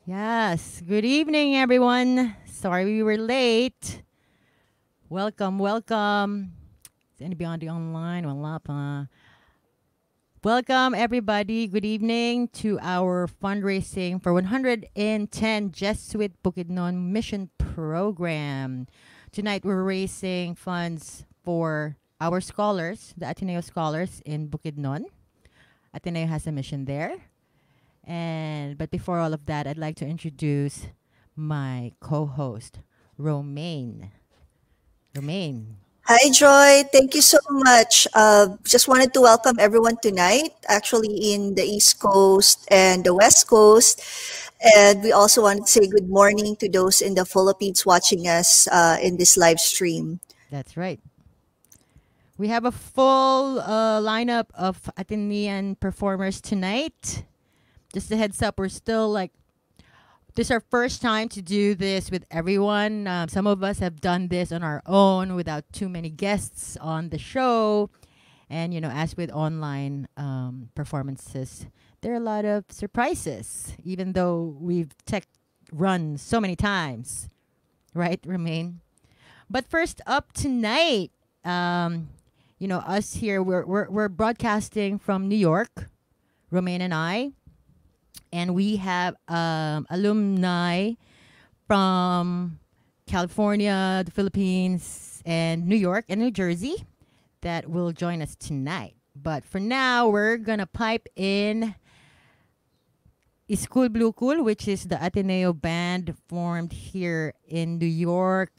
Yes. Good evening, everyone. Sorry we were late. Welcome, welcome. Is anybody online? Wala pa. Welcome, everybody. Good evening to our fundraising for 110 Jesuit Bukidnon Mission Program. Tonight, we're raising funds for our scholars, the Ateneo scholars in Bukidnon. Ateneo has a mission there. But before all of that, I'd like to introduce my co-host, Romaine. Romaine. Hi, Joy. Thank you so much. Just wanted to welcome everyone tonight, actually in the East Coast and the West Coast. And we also want to say good morning to those in the Philippines watching us in this live stream. That's right. We have a full lineup of Atenean performers tonight. Just a heads up, we're still this is our first time to do this with everyone. Some of us have done this on our own without too many guests on the show. And, as with online performances, there are a lot of surprises, even though we've tech run so many times. Right, Romaine? But first up tonight, us here, we're broadcasting from New York, Romaine and I. And we have alumni from California, the Philippines, and New York and New Jersey that will join us tonight. But for now, we're going to pipe in School Blue Cool, which is the Ateneo band formed here in New York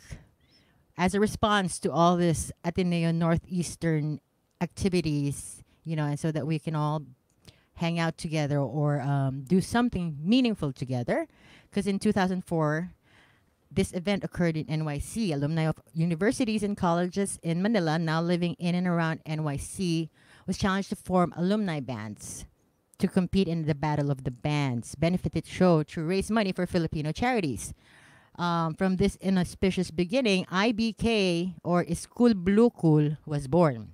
as a response to all this Ateneo Northeastern activities, and so that we can all hang out together or do something meaningful together. Because in 2004, this event occurred in NYC. Alumni of universities and colleges in Manila, now living in and around NYC, was challenged to form alumni bands to compete in the Battle of the Bands benefited show to raise money for Filipino charities. From this inauspicious beginning, IBK, or School Blue Cool, was born.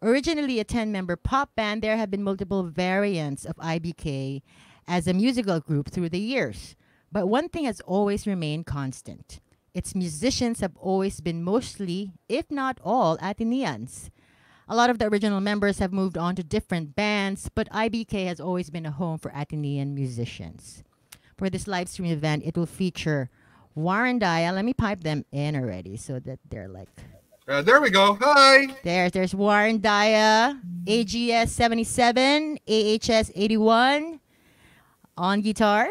Originally a 10-member pop band, there have been multiple variants of IBK as a musical group through the years. But one thing has always remained constant. Its musicians have always been mostly, if not all, Ateneans. A lot of the original members have moved on to different bands, but IBK has always been a home for Atenean musicians. For this live stream event, it will feature Warren Daya. Let me pipe them in already so that they're there we go. Hi. There's Warren Daya, AGS 77, AHS 81 on guitar.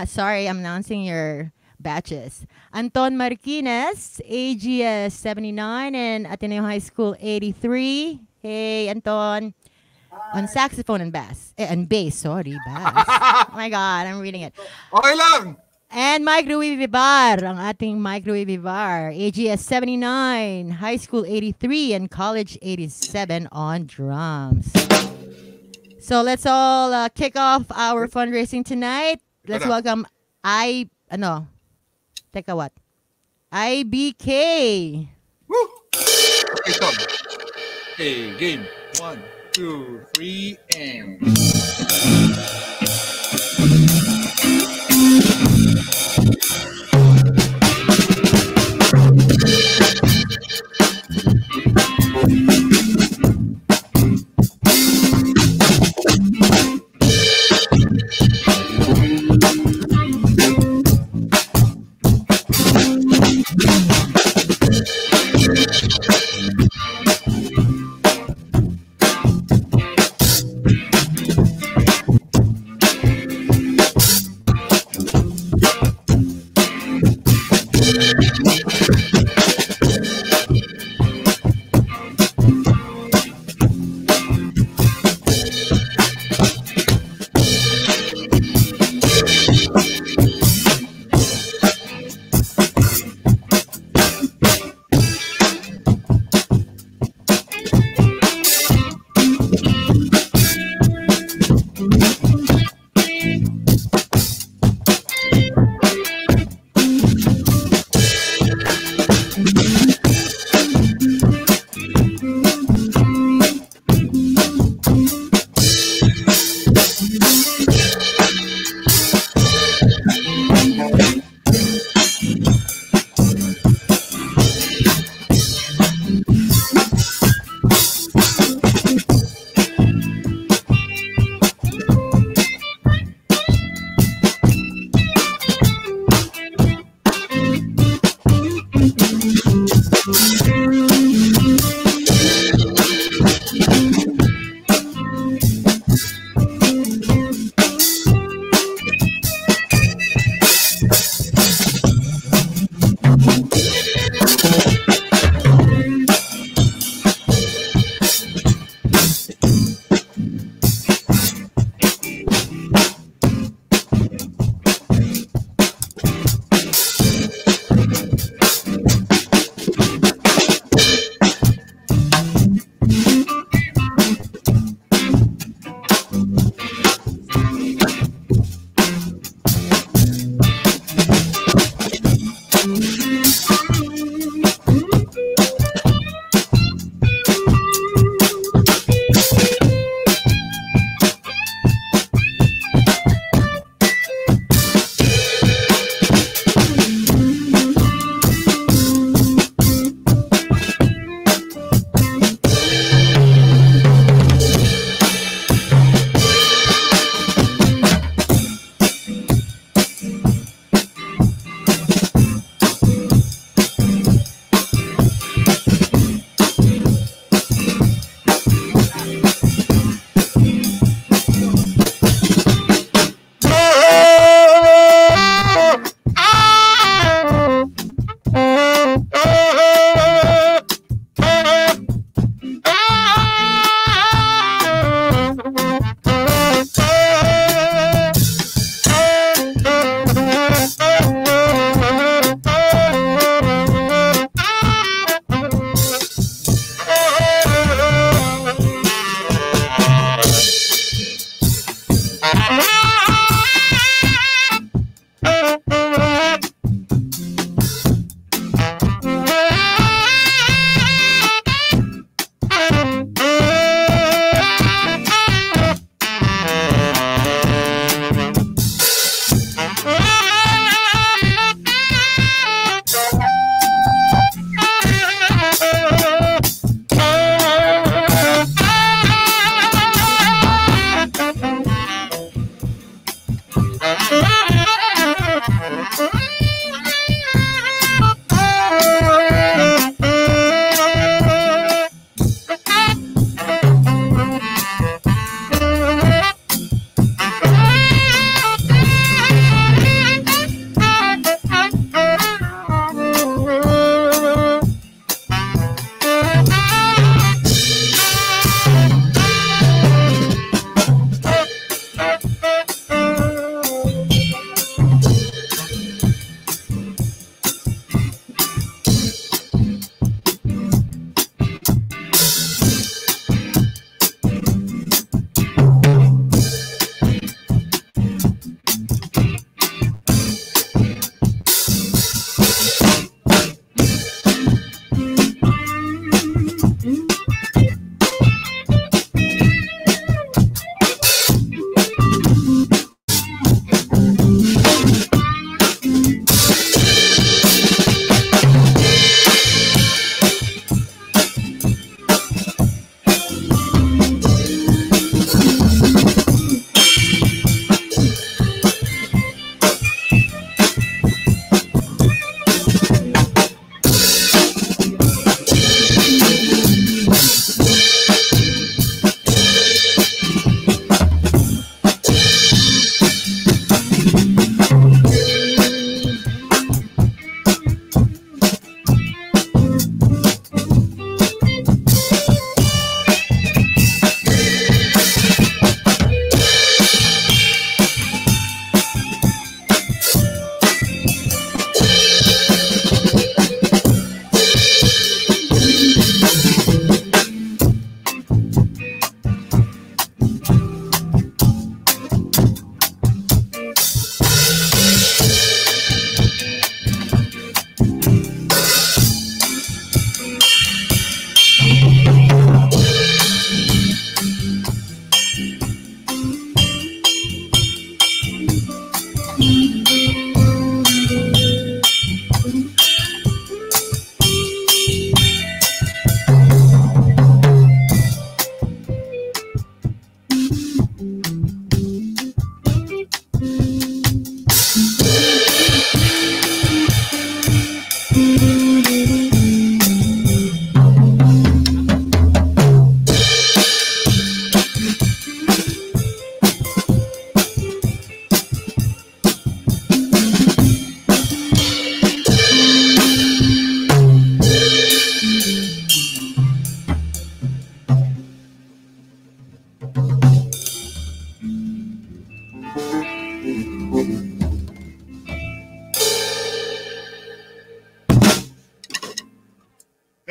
Sorry, I'm announcing your batches. Anton Marquinez, AGS 79 and Ateneo High School 83. Hey, Anton. On saxophone and bass. Sorry, bass. Oh my God, I'm reading it. Okay lang. And Mike Ruivivar, ang ating Mike Ruivivar, AGS 79, High School 83, and College 87 on drums. So let's all kick off our fundraising tonight. Let's welcome what? IBK. Woo! Okay, Tom. Okay, game. 1, 2, 3, and...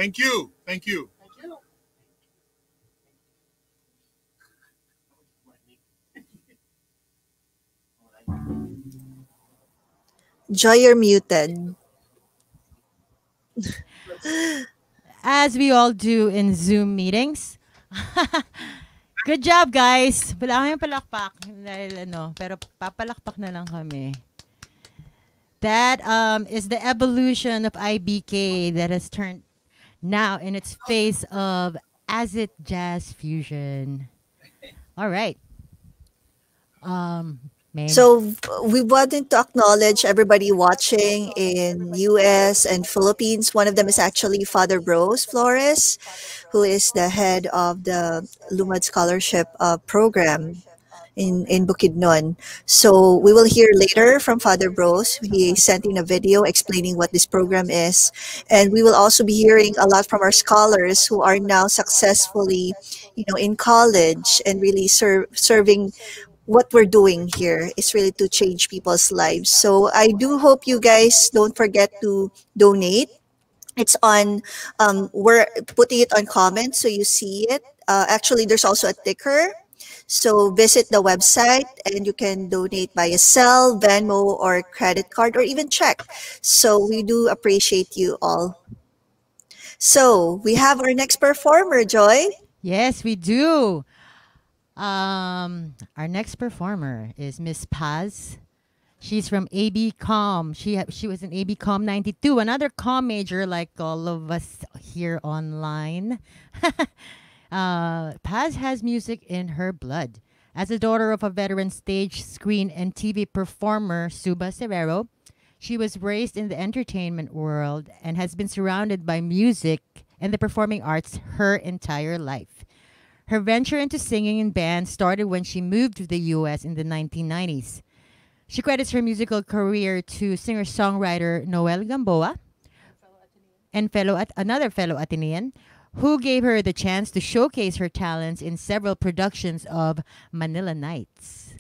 Thank you. Thank you. Joy, you're muted. As we all do in Zoom meetings. Good job, guys. Wala kayong palakpak. Dahil ano, pero papalakpak na lang kami. That is the evolution of IBK that has turned now in its phase of acid jazz fusion. All right. May. So we wanted to acknowledge everybody watching in US and Philippines. One of them is actually Father Rose Flores, who is the head of the Lumad Scholarship program in Bukidnon. So we will hear later from Father Rose. He sent in a video explaining what this program is. And we will also be hearing a lot from our scholars who are now successfully, in college and really serving. What we're doing here is really to change people's lives. So I do hope you guys don't forget to donate. It's on, we're putting it on comments so you see it. Actually, there's also a ticker. So visit the website and you can donate via Zelle, Venmo, or credit card, or even check. So we do appreciate you all. So we have our next performer, Joy. Yes, we do. Our next performer is Miss Paz. She's from AB Com. She was in AB Com 92, another com major like all of us here online. Paz has music in her blood. As a daughter of a veteran stage, screen, and TV performer, Paz Herrero, she was raised in the entertainment world and has been surrounded by music and the performing arts her entire life. Her venture into singing in bands started when she moved to the U.S. in the 1990s. She credits her musical career to singer-songwriter Noel Gamboa and another fellow Atenean who gave her the chance to showcase her talents in several productions of Manila Nights.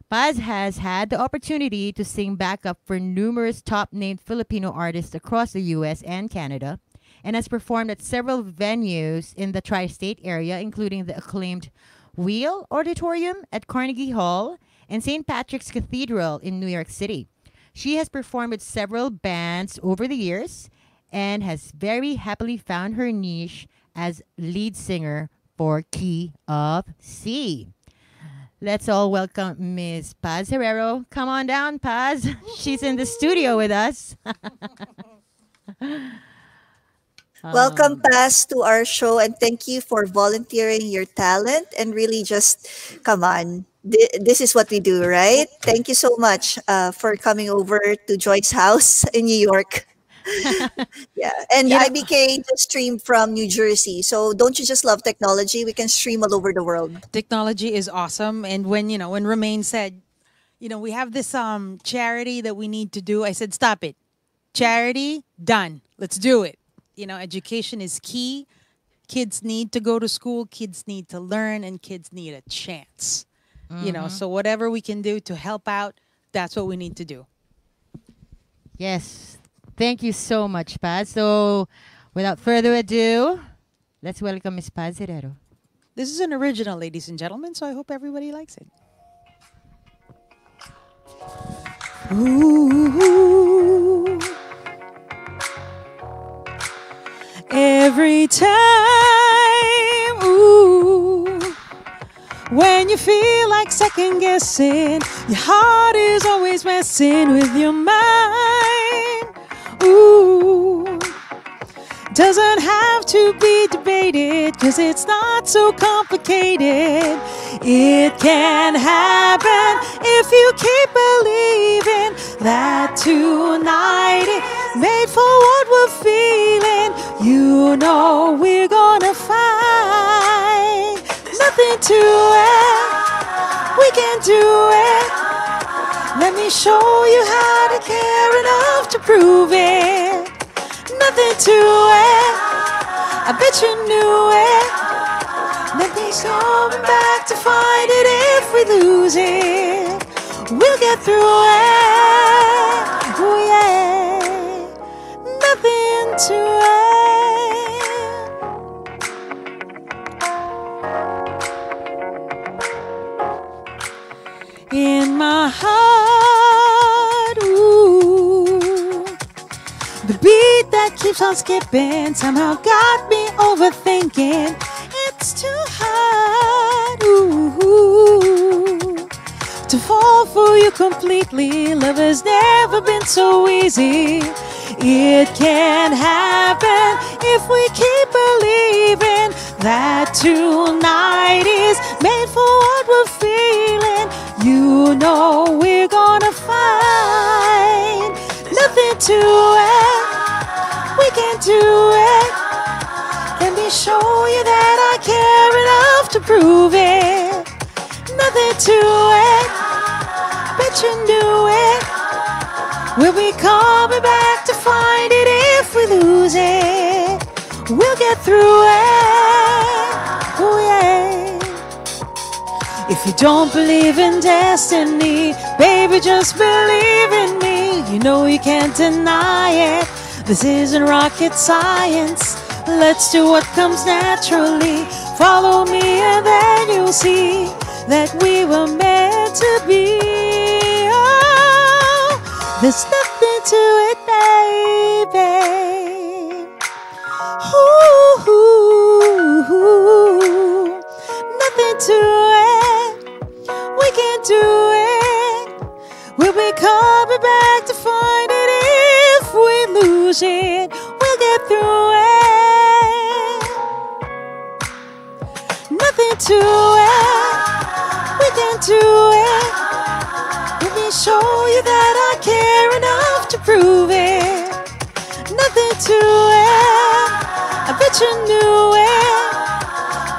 Paz has had the opportunity to sing backup for numerous top-named Filipino artists across the U.S. and Canada, and has performed at several venues in the tri-state area, including the acclaimed Wheel Auditorium at Carnegie Hall and St. Patrick's Cathedral in New York City. She has performed with several bands over the years and has very happily found her niche as lead singer for Key of C. Let's all welcome Miss Paz Herrero. Come on down, Paz. She's in the studio with us. Welcome, Paz, to our show, and thank you for volunteering your talent and really just, come on, this is what we do, right? Thank you so much for coming over to Joy's house in New York. Yeah, and IBK just streamed from New Jersey. So don't you just love technology? We can stream all over the world. Technology is awesome. And when Romaine said, we have this charity that we need to do, I said, stop it. Charity, done. Let's do it. Education is key. Kids need to go to school. Kids need to learn, and kids need a chance. So whatever we can do to help out, that's what we need to do. Yes. Thank you so much, Paz. So, without further ado, let's welcome Miss Paz Herrero. This is an original, ladies and gentlemen, so I hope everybody likes it. Ooh. Every time, ooh, when you feel like second guessing, your heart is always messing with your mind. Ooh, Doesn't have to be debated, 'cause it's not so complicated. It can happen if you keep believing that tonight is made for what we're feeling. You know we're gonna find nothing to it. We can do it. Let me show you how to care enough to prove it. Nothing to it. I bet you knew it. Nothing's coming back to find it if we lose it. We'll get through it. Oh yeah. Nothing to it. In my heart, ooh, the beat that keeps on skipping somehow got me overthinking. It's too hard, ooh, to fall for you completely. Love has never been so easy. It can happen if we keep believing that tonight is made for what we're feeling. You know we're gonna find nothing to it. We can do it. Let me show you that I care enough to prove it. Nothing to it. Bet you knew it. We'll be coming back to find it if we lose it. We'll get through it. Oh yeah. If you don't believe in destiny, baby, just believe in me. You know you can't deny it. This isn't rocket science. Let's do what comes naturally. Follow me and then you'll see that we were meant to be. Oh, there's nothing to it, baby. Ooh, ooh, ooh. Nothing to it. We can do it. We'll be coming back to find it if we lose it. We'll get through it. Nothing to it. We can do it. Let me show you that I care enough to prove it. Nothing to it. I bet you knew it.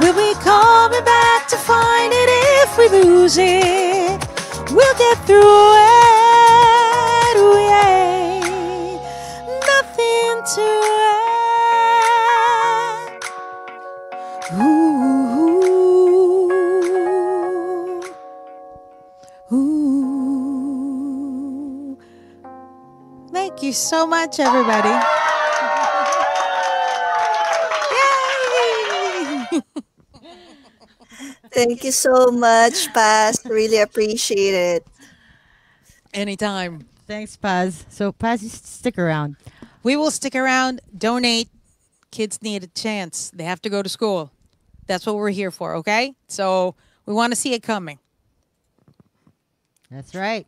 We'll be coming back to find it if we lose it. We'll get through it. Ooh, yeah. Nothing to it. Ooh. Ooh. Thank you so much, everybody. Yay! Thank you so much, Paz. Really appreciate it. Anytime. Thanks, Paz. So, Paz, you stick around. We will stick around, donate. Kids need a chance. They have to go to school. That's what we're here for, okay? So we want to see it coming. That's right.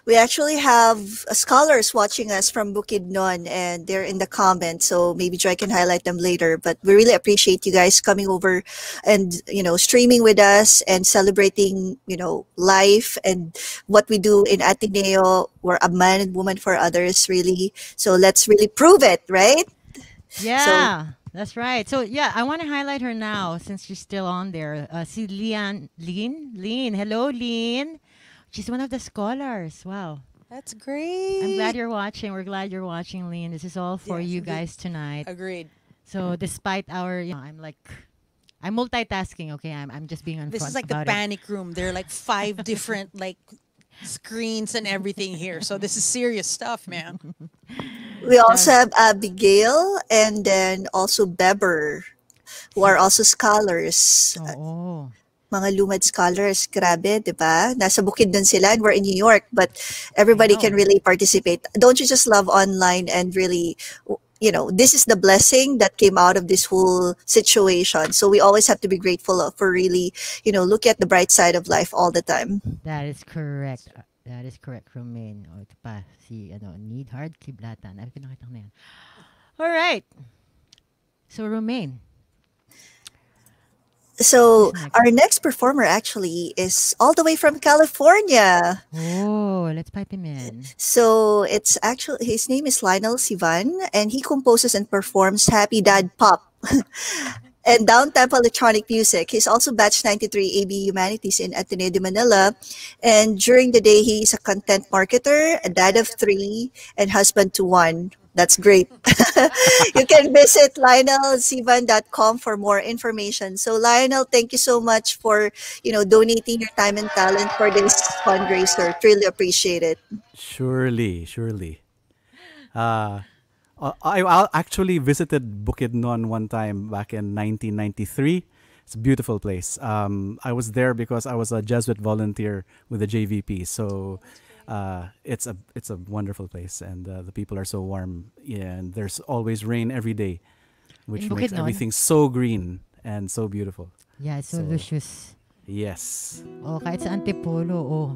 We actually have scholars watching us from Bukidnon, and they're in the comments. So maybe Joy can highlight them later. But we really appreciate you guys coming over and streaming with us and celebrating life and what we do in Ateneo. We're a man and woman for others, really. So let's really prove it, right? Yeah, that's right. So, yeah, I want to highlight her now since she's still on there. See Lean. Hello, Lean. She's one of the scholars. Wow. That's great. I'm glad you're watching. We're glad you're watching, Lean. This is all for Yes, you indeed. guys tonight. Agreed. So despite our, I'm multitasking. Okay, I'm just being upfront This is like the about it. panic room. There are like 5 different screens and everything here. So this is serious stuff, man. We also have Abigail and then also Beber, who are also scholars. Oh, Mga lumad scholars, grabe, di ba? Nasa Bukidnon sila and we're in New York, but everybody know. can really participate. Don't you just love online and really, this is the blessing that came out of this whole situation. So we always have to be grateful for really, look at the bright side of life all the time. that is correct. That is correct, Romaine. O, ito pa, si, Need Hard Kiblatan. Ano, pinakita ko na yan. All right. So, Romaine, who's So next? our next performer actually is all the way from California. Oh, let's pipe him in. So it's actually his name is Lionel Zivan, and he composes and performs happy dad pop and down-tempo electronic music. He's also batch 93 AB Humanities in Ateneo de Manila. And during the day, he is a content marketer, a dad of three, and husband to one. That's great. You can visit lionelzivan.com for more information. So Lionel, thank you so much for, donating your time and talent for this fundraiser. Really appreciate it. Surely, surely. Uh, I actually visited Bukidnon one time back in 1993. It's a beautiful place. I was there because I was a Jesuit volunteer with the JVP. So it's a wonderful place, and the people are so warm. Yeah, and there's always rain every day, In which makes Bukidnon. everything so green and so beautiful. Yeah, it's so So luscious. yes, Oh, kahit sa Antipolo, oh.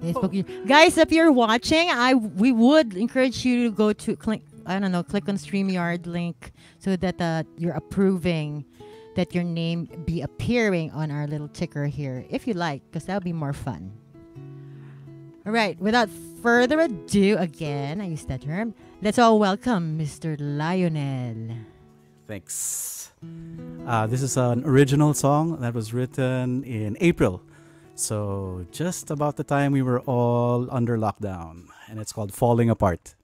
Facebook. Guys, if you're watching, we would encourage you to go to click. I don't know, click on StreamYard link so that you're approving that your name be appearing on our little ticker here, if you like, because that'll be more fun. All right, without further ado, again, I use that term. Let's all welcome Mr. Lionel. thanks. This is an original song that was written in April. So just about the time we were all under lockdown, and it's called Falling Apart.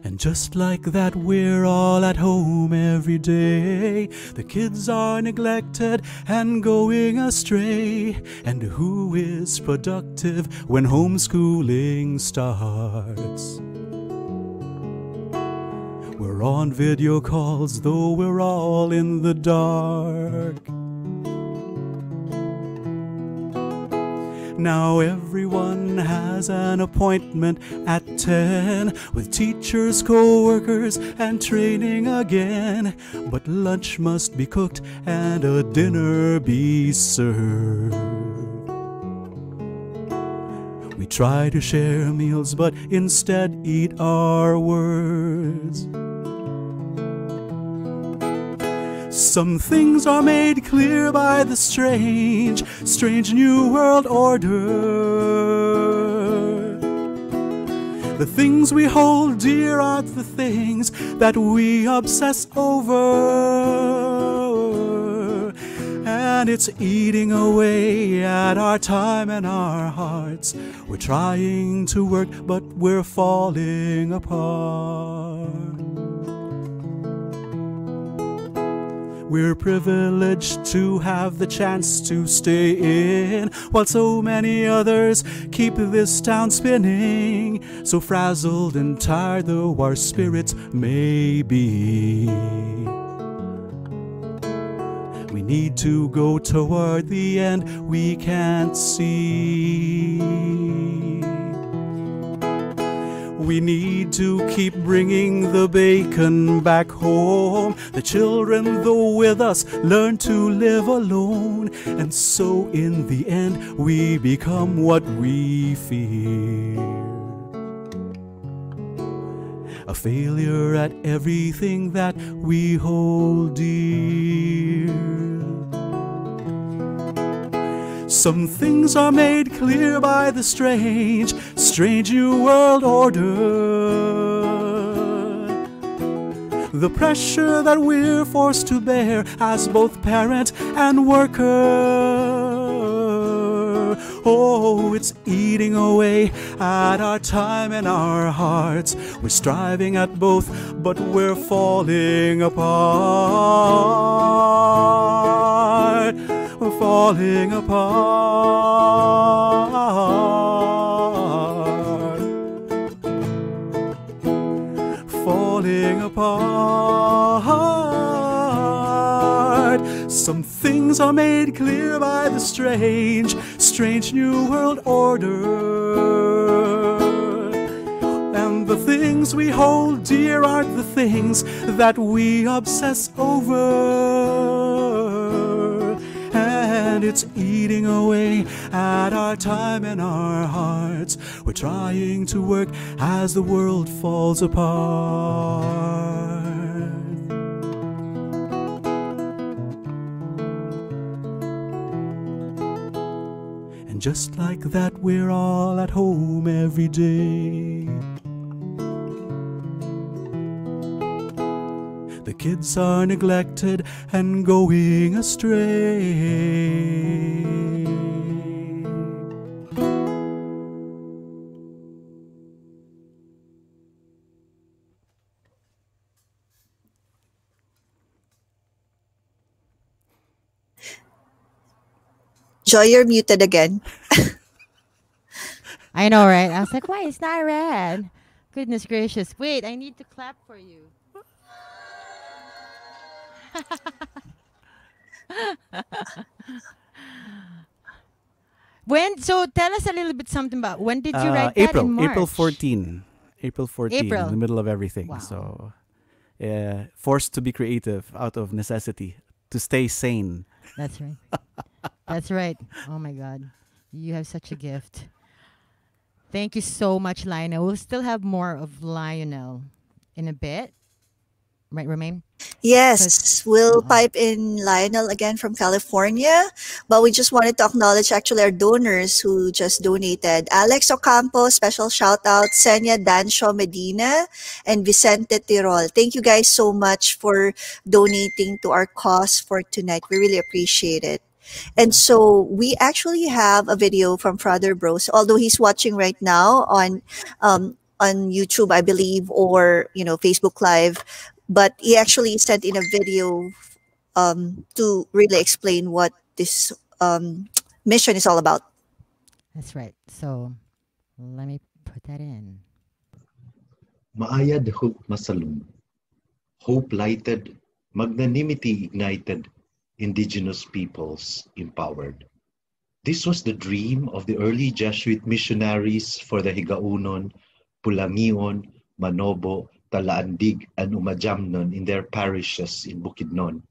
And just like that, we're all at home every day. The kids are neglected and going astray. And who is productive when homeschooling starts? We're on video calls, though we're all in the dark. Now everyone has an appointment at 10 with teachers, co-workers, and training again. But lunch must be cooked and a dinner be served. We try to share meals, but instead eat our words. Some things are made clear by the strange, strange new world order. The things we hold dear aren't the things that we obsess over. And it's eating away at our time and our hearts. We're trying to work, but we're falling apart. We're privileged to have the chance to stay in, while so many others keep this town spinning. So frazzled and tired though our spirits may be, we need to go toward the end we can't see. We need to keep bringing the bacon back home. The children, though with us, learn to live alone. And so in the end, we become what we fear. A failure at everything that we hold dear. Some things are made clear by the strange, strange new world order. The pressure that we're forced to bear as both parent and worker. Oh, it's eating away at our time and our hearts. We're striving at both, but we're falling apart. We're falling apart. Falling apart. Some things are made clear by the strange, strange new world order. And The things we hold dear are the things that we obsess over. And it's eating away at our time and our hearts. We're trying to work as the world falls apart. And just like that, we're all at home every day. The kids are neglected and going astray. Joy, you're muted again. I know, right? I was like, why? It's not red. Goodness gracious. Wait, I need to clap for you. So tell us a little bit something about when did you write that in March? April 14. April 14, April. in the middle of everything. Wow. So, forced to be creative out of necessity to stay sane. That's right. That's right. Oh my God. You have such a gift. Thank you so much, Lionel. We'll still have more of Lionel in a bit. Right, Romaine? Yes, we'll pipe in Lionel again from California, but we just wanted to acknowledge actually our donors who just donated. Alex Ocampo, special shout out, Senya Dancho Medina, and Vicente Tirol. Thank you guys so much for donating to our cause for tonight. We really appreciate it. And so we actually have a video from Father Bros, although he's watching right now on YouTube, I believe, or Facebook Live. But he actually sent in a video to really explain what this mission is all about. That's right. So let me put that in. Maayad hope masalum, hope lighted, magnanimity ignited, indigenous peoples empowered. This was the dream of the early Jesuit missionaries for the Higaunon, Pulangion, Manobo, Talaandig, and Umajamnon in their parishes in Bukidnon.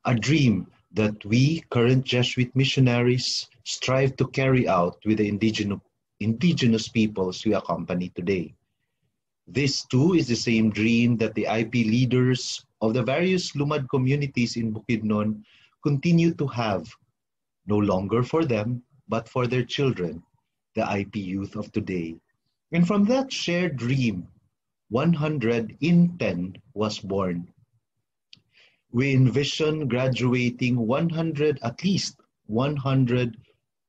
A dream that we, current Jesuit missionaries, strive to carry out with the indigenous peoples we accompany today. This too is the same dream that the IP leaders of the various Lumad communities in Bukidnon continue to have, no longer for them, but for their children, the IP youth of today. And from that shared dream, 100 in 10 was born. We envision graduating 100, at least 100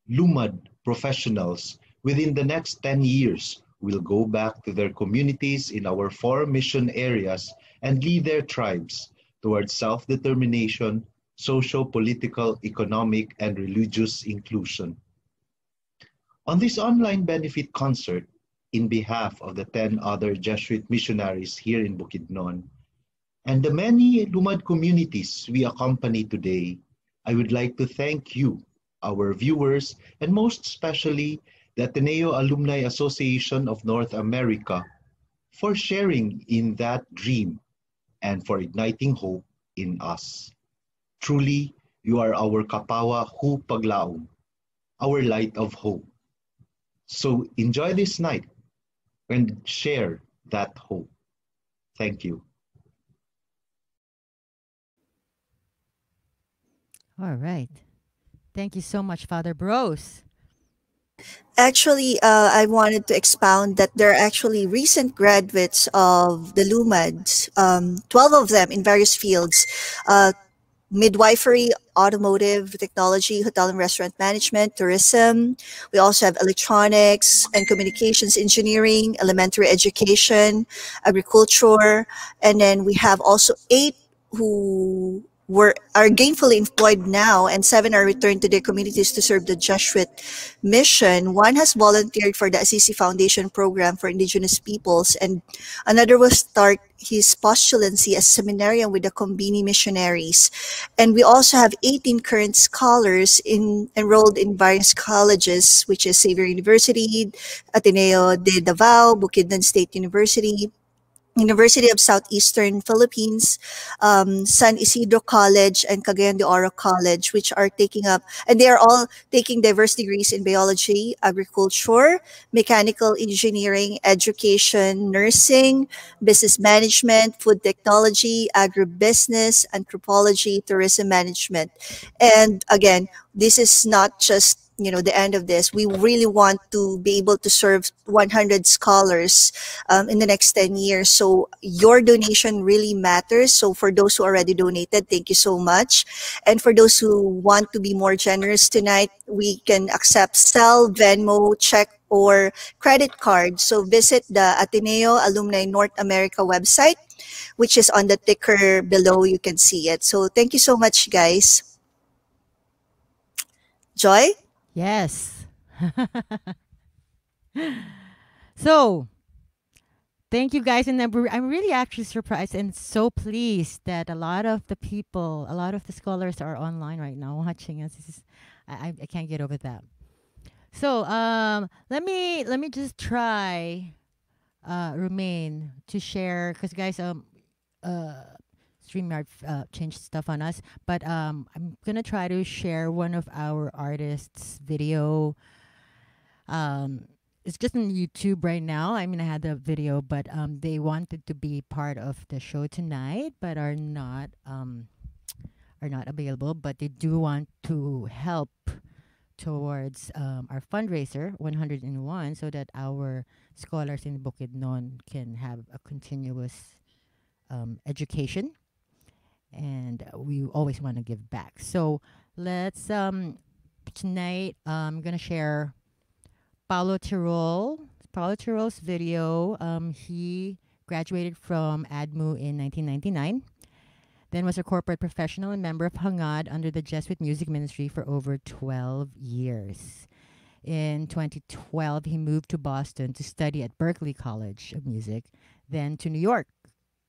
Lumad professionals within the next 10 years will go back to their communities in our 4 mission areas and lead their tribes towards self-determination, social, political, economic, and religious inclusion. On this online benefit concert, in behalf of the 10 other Jesuit missionaries here in Bukidnon, and the many Lumad communities we accompany today, I would like to thank you, our viewers, and most especially the Ateneo Alumni Association of North America, for sharing in that dream and for igniting hope in us. Truly, you are our kapawa hu paglaom, our light of hope. So enjoy this night and share that hope. Thank you. All right. Thank you so much, Father Bros. Actually, I wanted to expound that there are actually recent graduates of the LUMADs, 12 of them in various fields, midwifery, automotive, technology, hotel and restaurant management, tourism. We also have electronics and communications engineering, elementary education, agriculture, and then we have also 8 who are gainfully employed now, and 7 are returned to their communities to serve the Jesuit mission. One has volunteered for the Assisi Foundation program for Indigenous peoples, and another will start his postulancy as seminarian with the Combini missionaries. And we also have 18 current scholars enrolled in various colleges, which is Xavier University, Ateneo de Davao, Bukidnon State University, University of Southeastern Philippines, San Isidro College, and Cagayan de Oro College, which are taking up, and they are all taking diverse degrees in biology, agriculture, mechanical engineering, education, nursing, business management, food technology, agribusiness, anthropology, tourism management. And again, this is not just the end of this. We really want to be able to serve 100 scholars in the next 10 years. So your donation really matters. So for those who already donated, thank you so much. And for those who want to be more generous tonight, we can accept Cell, Venmo, check, or credit card. So visit the Ateneo Alumni North America website, which is on the ticker below. You can see it. So thank you so much, guys. Joy? Yes. So, thank you guys. And I'm really actually surprised and so pleased that a lot of the people, a lot of the scholars are online right now watching us. I can't get over that. So, let me just try remain to share because guys uh StreamYard changed stuff on us, but I'm gonna try to share one of our artists' video. Um, it's just on YouTube right now. I mean, I had the video, but they wanted to be part of the show tonight, but are not available. But they do want to help towards our fundraiser 101, so that our scholars in Bukidnon can have a continuous education, and we always want to give back. So let's tonight I'm gonna share Paulo Tirol. Paulo Tirol's video. He graduated from ADMU in 1999. Then was a corporate professional and member of Hangad under the Jesuit Music Ministry for over 12 years. In 2012, he moved to Boston to study at Berklee College of Music, then to New York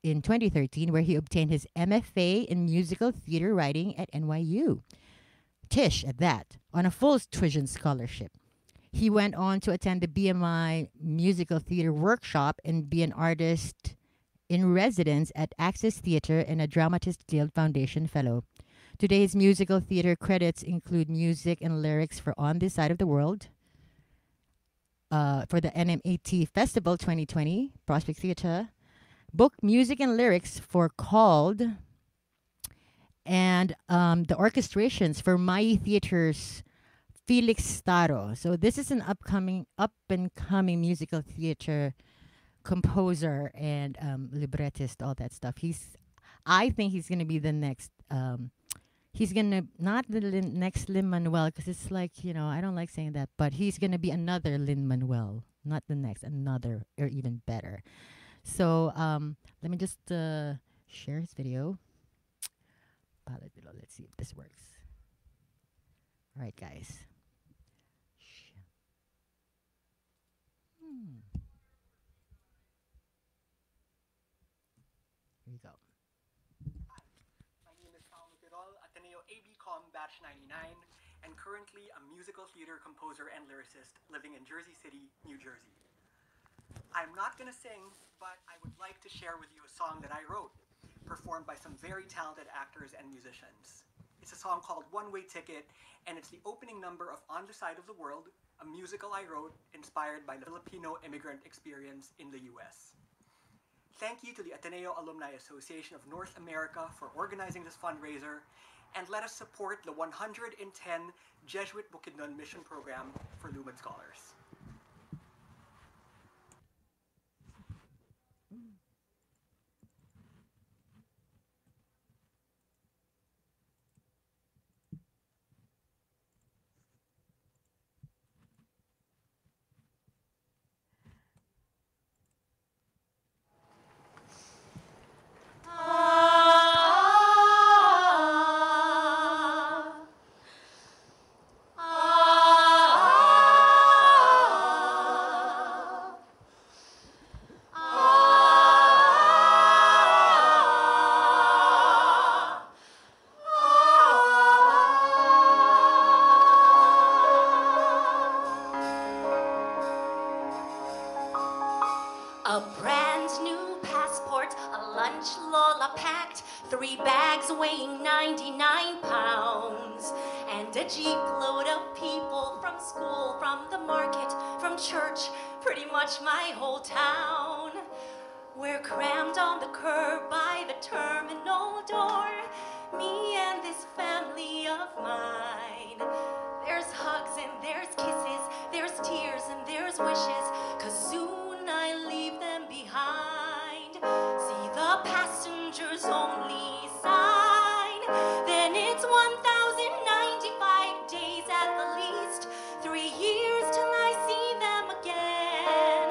in 2013, where he obtained his MFA in musical theater writing at NYU. Tisch at that, on a full tuition scholarship. He went on to attend the BMI Musical Theater Workshop and be an artist in residence at Access Theater and a Dramatist Guild Foundation Fellow. Today, his musical theater credits include music and lyrics for On This Side of the World, for the NMAT Festival 2020, Prospect Theater, book music and lyrics for Called, and the orchestrations for Mai Theater's Felix Staro. So this is an up and coming musical theater composer and librettist, all that stuff. I think he's gonna be the next. He's gonna not the next Lin Manuel, because it's like, I don't like saying that, but he's gonna be another Lin Manuel, not the next, another or even better. So let me just share his video. Let's see if this works. All right, guys. Here we go. My name is Paulo Tirol, Ateneo AB Com Batch 99, and currently a musical theater composer and lyricist living in Jersey City, New Jersey. I'm not going to sing, but I would like to share with you a song that I wrote, performed by some very talented actors and musicians. It's a song called One Way Ticket, and it's the opening number of On the Side of the World, a musical I wrote inspired by the Filipino immigrant experience in the US. Thank you to the Ateneo Alumni Association of North America for organizing this fundraiser, and let us support the 110 Jesuit Bukidnon Mission Program for Lumad Scholars. weighing 99 pounds, and a jeep load of people from school, from the market, from church, pretty much my whole town. We're crammed on the curb by the terminal door, me and this family of mine. There's hugs and there's kisses, there's tears and there's wishes, 'cause soon I leave them behind. See the passengers only sign, then it's 1,095 days at the least, 3 years till I see them again.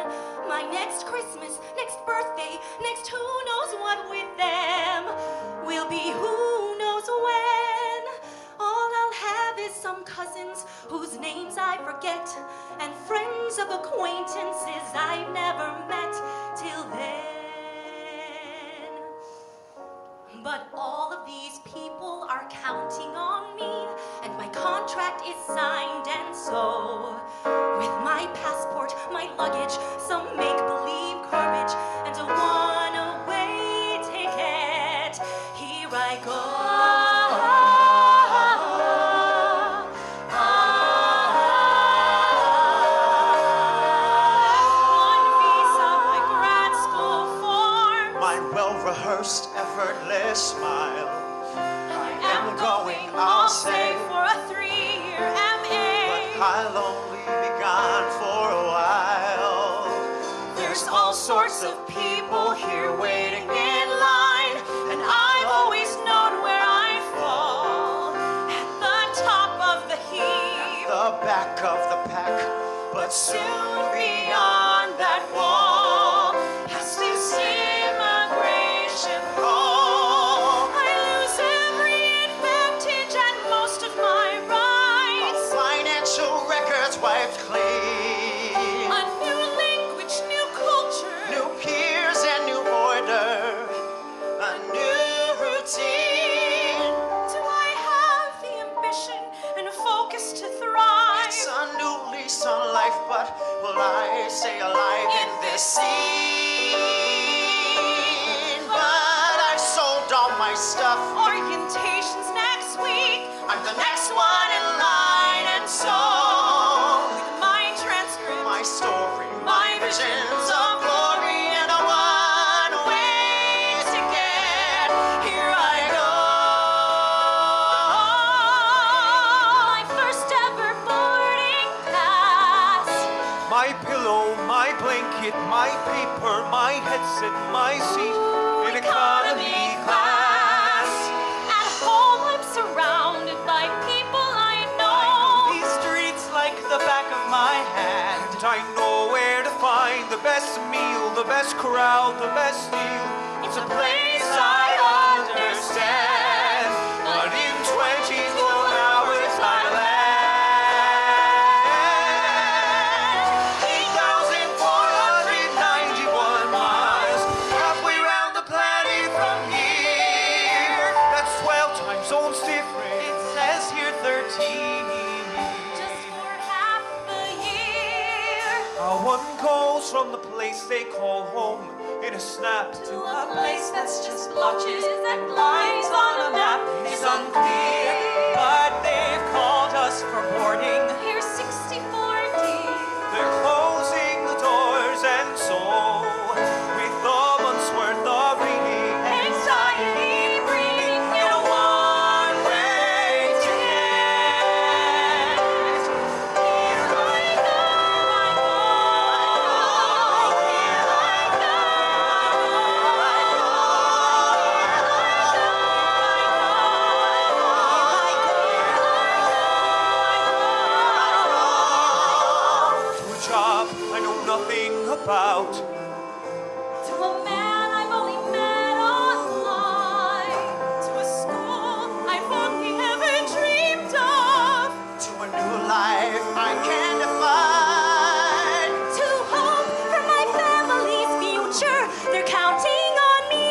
My next Christmas, next birthday, next who knows what with them will be who knows when. All I'll have is some cousins whose names I forget, and friends of acquaintances I've never met till then. But all of these people are counting on me, and my contract is signed, and so with my passport, my luggage, some make-believe garbage, and a one-way ticket, here I go. One visa, my grad school form, My well-rehearsed, effortless smile. I am going, I'll say, for a 3-year MA. I'll only be gone for a while. There's all sorts of people here waiting in line, and I've always known where I fall, at the top of the heap, The back of the pack, but soon beyond that wall, as this immigration call, I lose every advantage and most of my rights. financial records wiped clean. A new language, new culture, New peers and new order. A new routine. do I have the ambition and focus to thrive? It's a new lease on life, but will I stay alive in this scene? But I've sold all my stuff. Orientations next week, I'm the next one in line, and so with my transcript, my story, my visions of glory, and a one-way ticket. Here I go. my first ever boarding pass. My pillow, my blanket, my paper, my headset, my seat in economy class. At home, I'm surrounded by people I know. These streets like the back of my hand. I know where to find the best meal, the best crowd, the best deal. It's a place I understand. But in 22 hours I land. 8,491 miles, halfway round the planet from here. That's 12 time zones different. It says here 13. Just for half the year, How one goes from the place they call home in a snap to a place that's just blotches and lines on a map is unclear. But they've called us for boarding. Here's 64D. They're closing the doors, and so with a month's worth of reading, Anxiety breathing in a one-way ticket. Here I go, here I go, To a job I know nothing about. to a man I've only met online, to a school I've only ever dreamed of, To a new life I can define. to hope for my family's future. They're counting on me.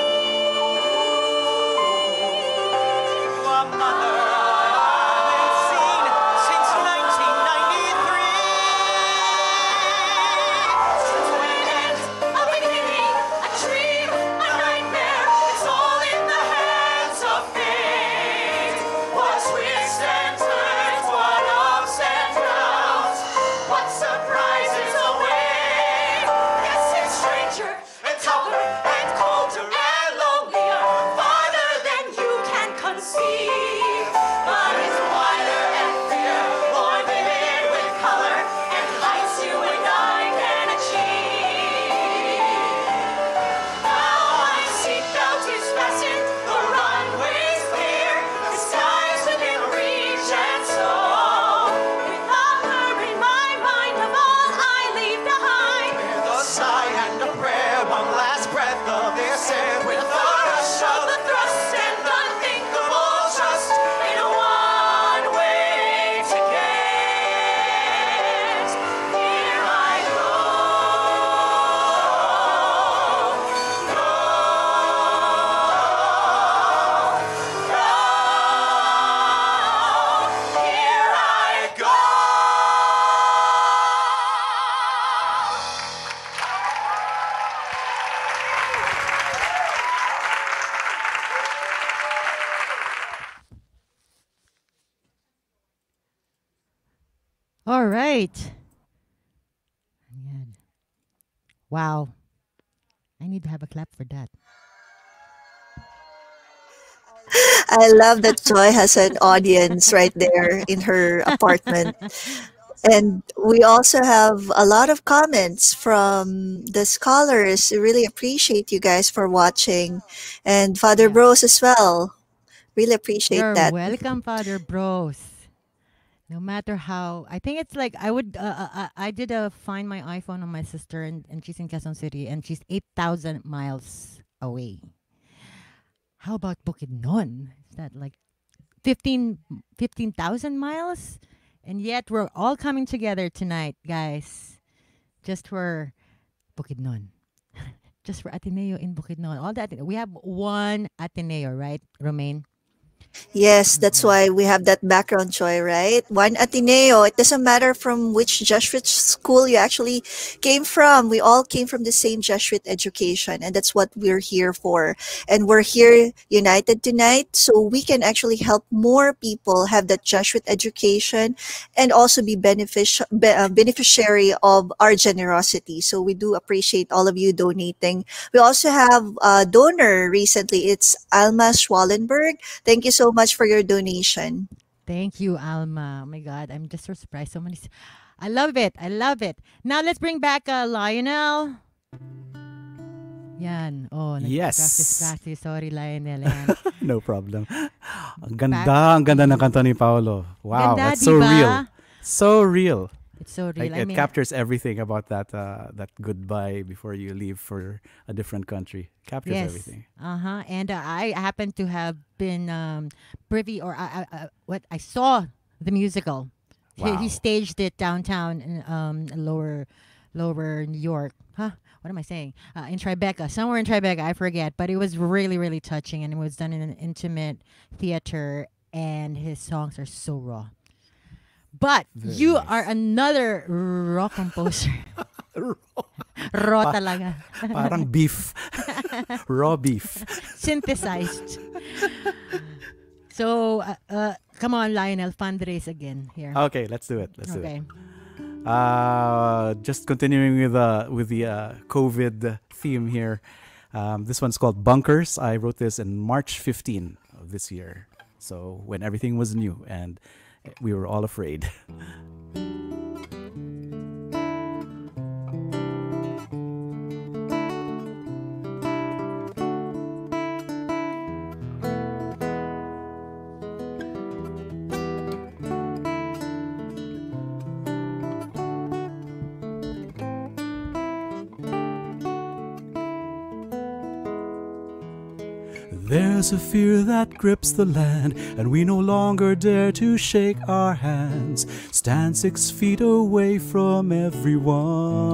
To a mother I haven't seen since 1993. To an end, a beginning, a dream. All right. Ayan. Wow. I need to have a clap for that. I love that Joy has an audience right there in her apartment. And we also have a lot of comments from the scholars. We really appreciate you guys for watching. And Father Yeah. Bros as well. Really appreciate You're that. welcome, Father Bros. No matter how, I think it's like I would. I did find my iPhone on my sister, and she's in Quezon City, and she's 8,000 miles away. How about Bukidnon? Is that like 15,000 miles? And yet we're all coming together tonight, guys, just for Bukidnon. Just for Ateneo in Bukidnon. All that we have one Ateneo, right, Romaine? Yes, that's Mm-mm. why we have that background, Joy, right? One Ateneo. It doesn't matter from which Jesuit school you actually came from. We all came from the same Jesuit education, and that's what we're here for. And we're here united tonight so we can actually help more people have that Jesuit education and also be beneficiary of our generosity. So we do appreciate all of you donating. We also have a donor recently. It's Alma Schwallenberg. Thank you so much for your donation. Thank you, Alma. Oh my God, I'm just so surprised. So many. I love it. I love it. Now let's bring back Lionel. Yan. Oh, nag-practice Yes. practice. Sorry, Lionel. Yan. No problem. Back Ang to ganda ng you. kanta ni Paolo. Wow, Ganda, that's di so real. ba? So real. It's so real. Like I it mean, captures everything about that goodbye before you leave for a different country. Captures yes. everything. Uh-huh. And I happen to have been privy, or what I saw the musical. He Wow. staged it downtown in lower New York. Huh? What am I saying? In Tribeca, somewhere in Tribeca, I forget. But it was really, really touching, and it was done in an intimate theater. And his songs are so raw. But Very you are nice. another raw composer. Raw Pa- talaga. Parang beef. Raw beef. Synthesized. So, come on, Lionel, fundraise again here. Okay, let's do it. Let's do it. Okay. Just continuing with the COVID theme here. This one's called Bunkers. I wrote this in March 15 of this year. So when everything was new and we were all afraid. There's a fear that grips the land, and we no longer dare to shake our hands. Stand 6 feet away from everyone.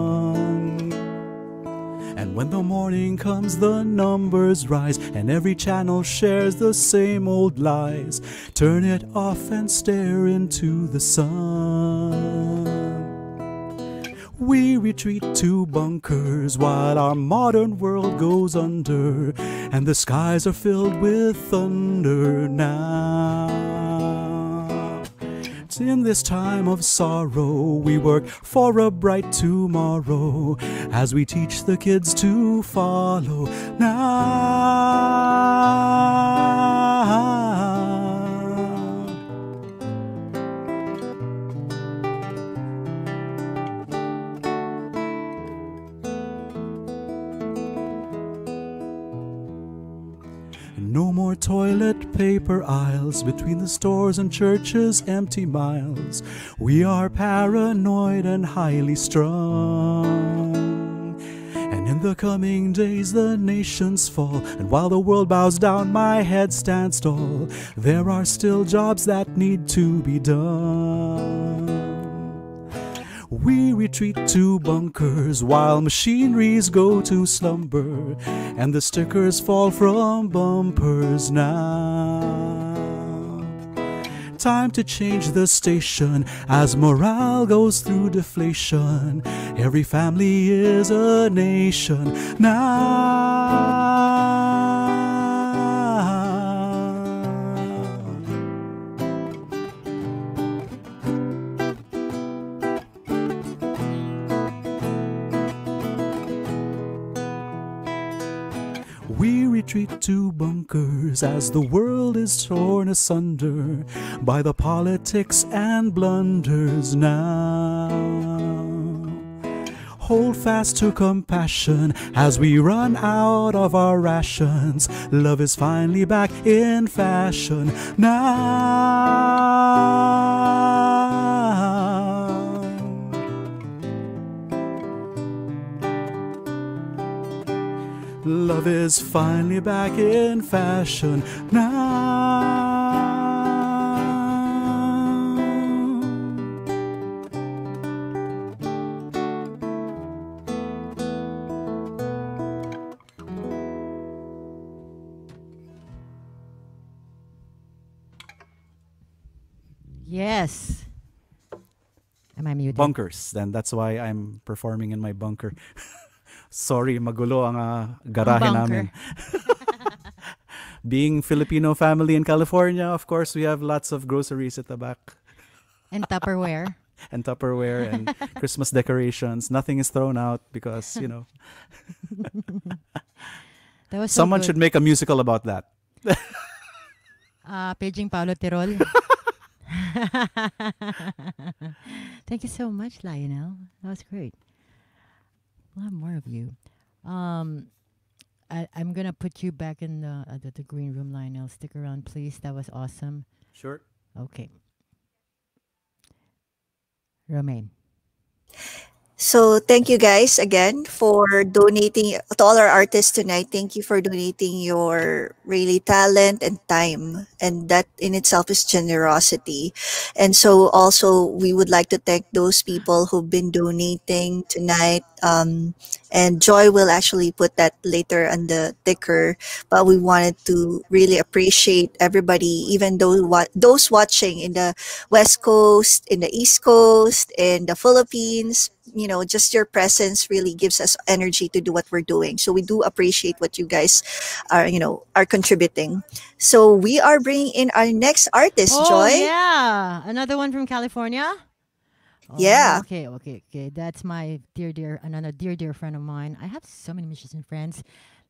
And when the morning comes, the numbers rise, and every channel shares the same old lies. Turn it off and stare into the sun. We retreat to bunkers while our modern world goes under, and the skies are filled with thunder now. It's in this time of sorrow we work for a bright tomorrow, as we teach the kids to follow now. No more toilet paper aisles between the stores and churches, empty miles. We are paranoid and highly strung. And in the coming days the nations fall, and while the world bows down, my head stands tall. There are still jobs that need to be done. We retreat to bunkers while machineries go to slumber, and the stickers fall from bumpers now. Time to change the station as morale goes through deflation. Every family is a nation now. retreat to bunkers as the world is torn asunder by the politics and blunders now. Hold fast to compassion as we run out of our rations. Love is finally back in fashion now. Love is finally back in fashion now. Yes. Am I muted? Bunkers. Then that's why I'm performing in my bunker. Sorry, magulo ang Ang garahe bunker. namin. Being Filipino family in California, of course, we have lots of groceries at the back And Tupperware. and Tupperware and Christmas decorations. Nothing is thrown out because, That was so someone good. should make a musical about that. Paging Paulo Tirol. Thank you so much, Lionel. That was great. We'll have more of you. I'm gonna put you back in the green room, Lionel. Stick around, please. That was awesome. Sure. Okay. Romaine. So thank you guys again for donating to all our artists tonight. Thank you for donating your really talent and time. And that in itself is generosity. And so also we would like to thank those people who've been donating tonight. And Joy will actually put that later on the ticker. But we wanted to really appreciate everybody, even those watching in the West Coast, in the East Coast, in the Philippines. Just your presence really gives us energy to do what we're doing. So we do appreciate what you guys are contributing. So we are bringing in our next artist, Oh Joy. yeah, another one from California. Yeah. Okay. That's my dear, another dear friend of mine. I have so many musician friends.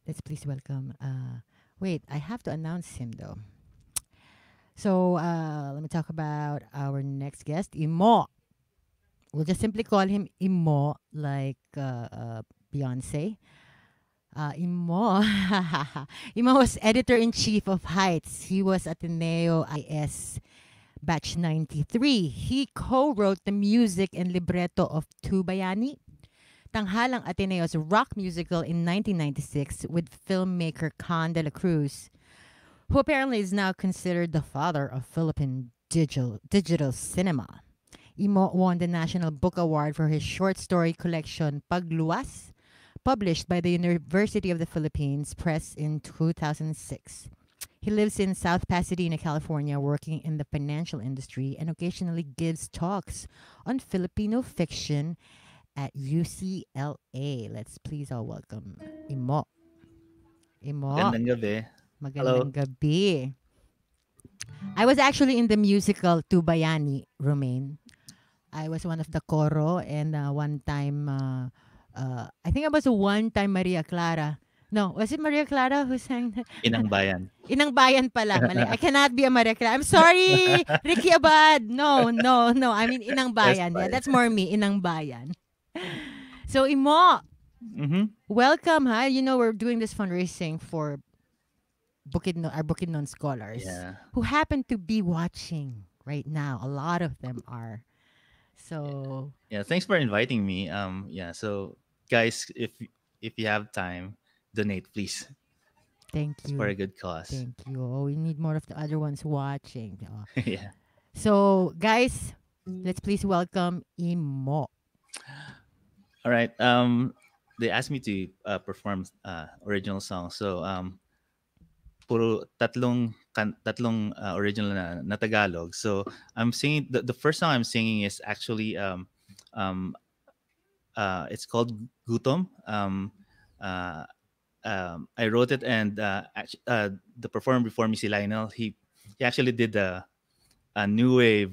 Let's please welcome. Wait, I have to announce him though. So let me talk about our next guest, Imo. We'll just simply call him Imo, like Beyonce. Imo. Imo was editor-in-chief of Heights. He was Ateneo IS Batch 93. He co-wrote the music and libretto of Tubayani, Tanghalang Ateneo's rock musical in 1996 with filmmaker Con de la Cruz, who apparently is now considered the father of Philippine digital cinema. Imo won the National Book Award for his short story collection Pagluwas, published by the University of the Philippines Press in 2006. He lives in South Pasadena, California, working in the financial industry and occasionally gives talks on Filipino fiction at UCLA. Let's please all welcome Imo. Imo, Magandang gabi. magandang gabi. I was actually in the musical Tubayani, Romaine. I was one of the coro, and one time, I think I was a one-time Maria Clara. No, was it Maria Clara who sang? Inang Bayan. Inang Bayan pala. Mali. I cannot be a Maria Clara. I'm sorry, Ricky Abad. No. I mean Inang Bayan. Yeah, that's more me, Inang Bayan. So, Imo, welcome, ha? We're doing this fundraising for our Bukidnon scholars who happen to be watching right now. A lot of them are. So Yeah, thanks for inviting me. So guys, if you have time, donate please. thank It's you. for a good cause. Thank you. Oh, we need more of the other ones watching. Oh. Yeah. So, guys, let's please welcome Imo. All right. They asked me to perform original songs. So puro tatlong original na Tagalog. So I'm singing the first song I'm singing is actually um it's called Gutom. I wrote it, and the performer before me, si Lionel, he actually did a new wave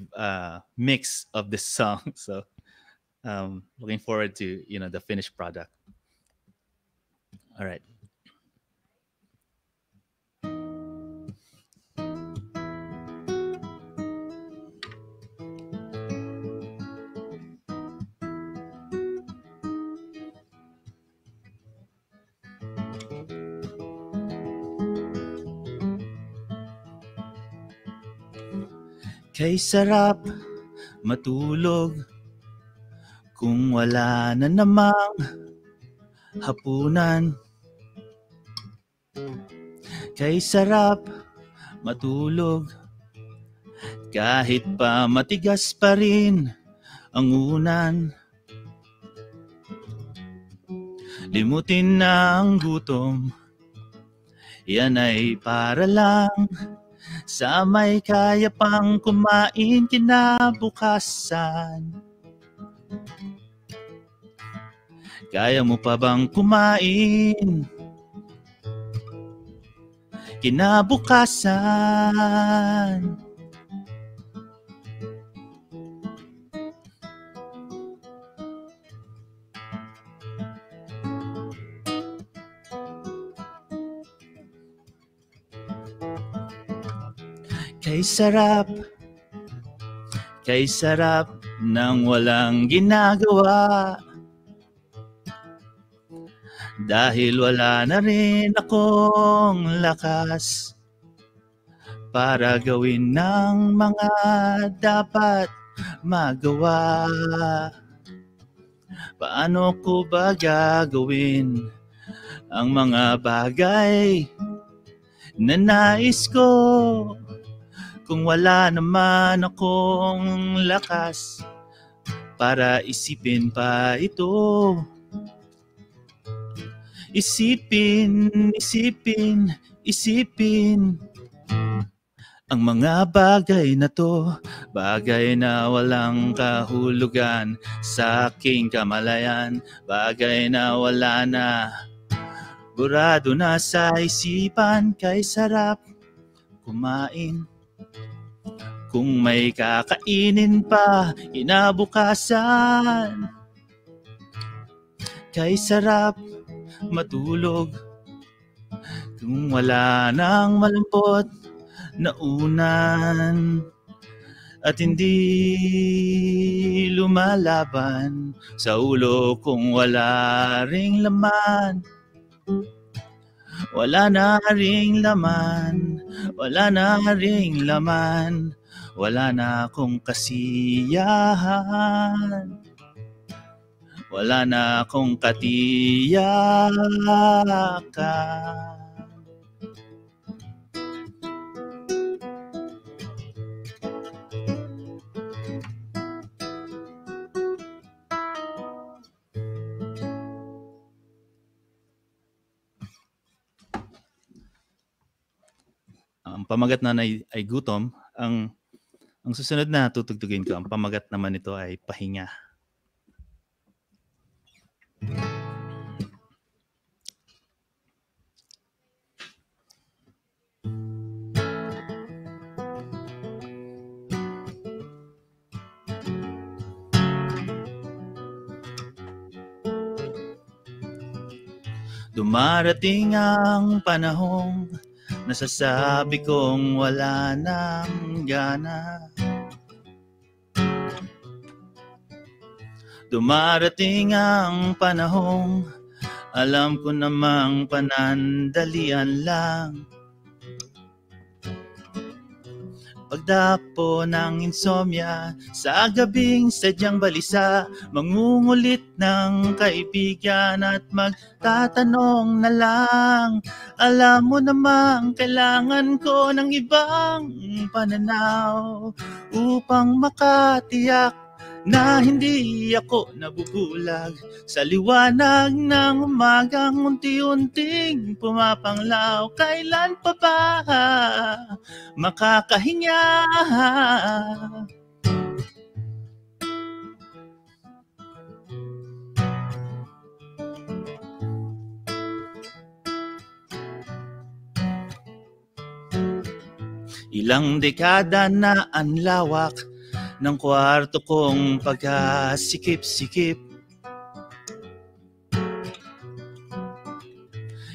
mix of this song. So looking forward to the finished product. All right. Kay sarap matulog kung wala na namang hapunan. Kay sarap matulog kahit pa matigas pa rin ang unan. Limutin na ang gutom, yan ay para lang sa may kaya pang kumain kinabukasan. Kaya mo pa bang kumain kinabukasan? Kay sarap nang walang ginagawa. Dahil wala na rin akong lakas para gawin ng mga dapat magawa. Paano ko ba gagawin ang mga bagay na nais ko kung wala naman akong lakas para isipin pa ito? Isipin ang mga bagay na to, bagay na walang kahulugan sa aking kamalayan, bagay na wala na, burado na sa isipan. Kay sarap kumain kung may kakainin pa kinabukasan. Kay sarap matulog kung wala nang malungkot na unan at hindi lumalaban sa ulo kung wala ring laman. Wala na ring laman, wala na ring laman, wala na akong kasiyahan, wala na akong katiyakan. Ang pamagat na ay gutom. Ang susunod na tutugtugin ko, ang pamagat naman nito ay pahinga. Dumarating ang panahong nasasabi kong wala nang gana. Dumarating ang panahong alam ko namang panandalian lang. Pagdapo ng insomnia sa gabing sadyang balisa, mangungulit ng kaibigan at magtatanong na lang. Alam mo namang kailangan ko ng ibang pananaw upang makatiyak na hindi ako nabubulag sa liwanag ng umagang unti-unting pumapanglaw. Kailan pa ba makakahinga? Ilang dekada na ang lawak ng kwarto kong pagkasikip-sikip.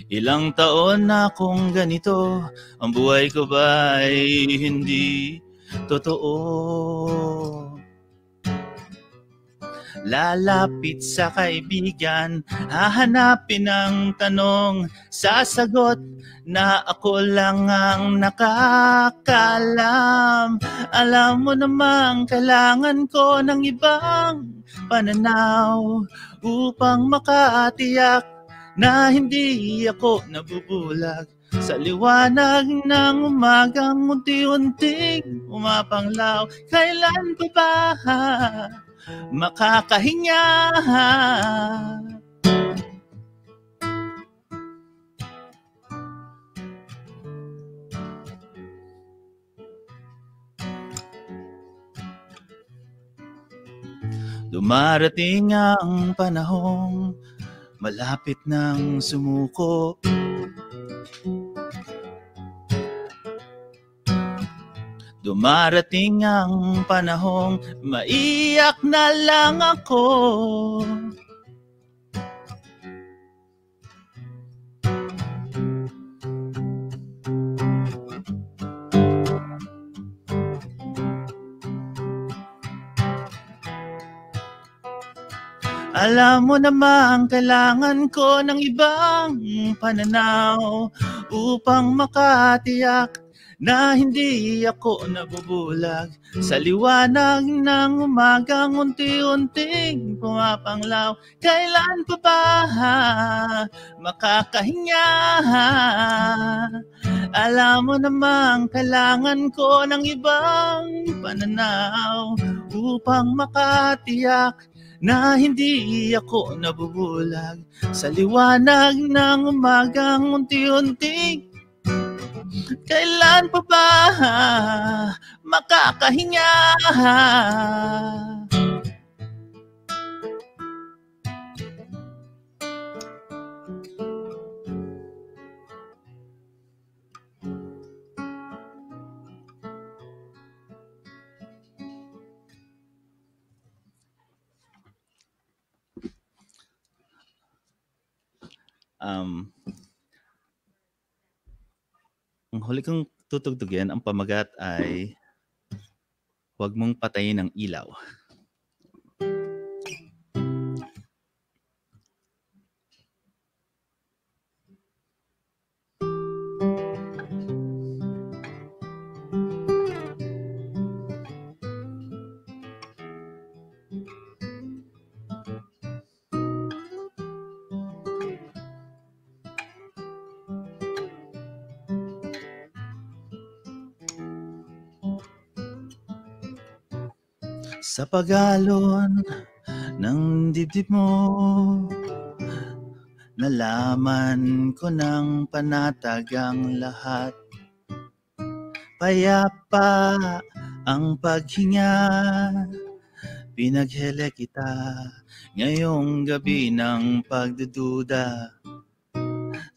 Ilang taon na akong ganito, ang buhay ko ba ay hindi totoo? Lalapit sa kaibigan, hahanapin ang tanong, sasagot na ako lang ang nakakalam. Alam mo namang kailangan ko ng ibang pananaw upang makatiyak na hindi ako nabubulag sa liwanag ng umagang unti-unting umapanglaw. Kailan pa ba makakahinga? Dumarating ang panahong malapit nang sumuko. Dumarating ang panahong maiyak na lang ako. Alam mo namang kailangan ko ng ibang pananaw upang makatiyak na hindi ako nabubulag sa liwanag ng umagang unti-unting pumapanglaw. Kailan pa ba makakahinga? Alam mo namang kailangan ko ng ibang pananaw upang makatiyak na hindi ako nabubulag sa liwanag ng umagang unti-unting. Kailan pa ba makakahinga? Ang huli kong tutugtugin, ang pamagat ay huwag mong patayin ang ilaw. Sa pag-alon ng dibdib mo, nalaman ko ng panatag ang lahat. Payapa ang paghinga, pinaghele kita ngayong gabi ng pagdududa.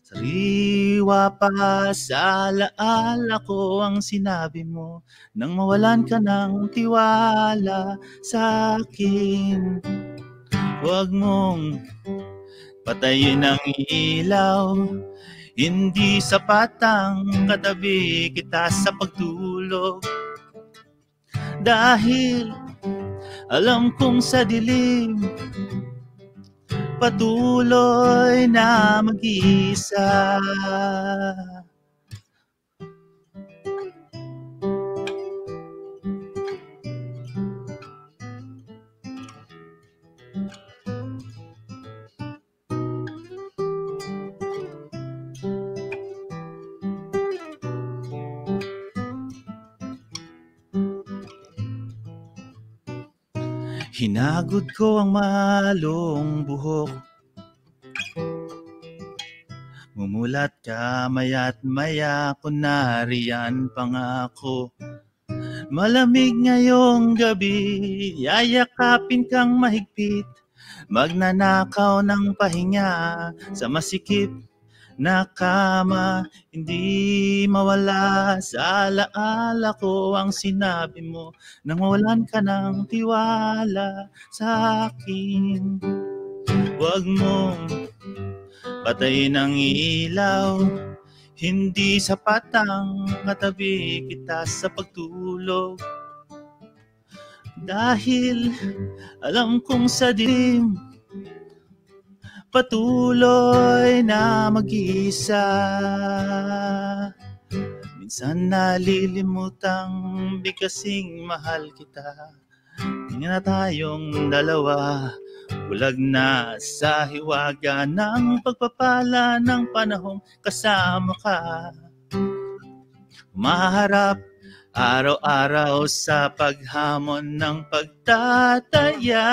Sariwa pa sa alaala ko ang sinabi mo nang mawalan ka ng tiwala sa akin. Huwag mong patayin ang ilaw, hindi sapat ang katabi kita sa pagtulog. Dahil alam kong sa dilim patuloy na mag-iisa. Hinagod ko ang malong buhok, mumulat ka maya't maya ko nariyan pangako. Malamig ngayong gabi, yayakapin kang mahigpit, magnanakaw ng pahinga sa masikip na kama. Hindi mawala sa alaala ko ang sinabi mo nang mawalan ka ng tiwala sa akin. Huwag mong patayin ang ilaw, hindi sapat ang katabi kita sa pagtulog. Dahil alam kong sa dilim patuloy na mag-iisa. Minsan nalilimutang bigkasing mahal kita. Tingnan na tayong dalawa, bulag na sa hiwaga ng pagpapala ng panahong kasama ka. Maharap araw-araw sa paghamon ng pagtataya.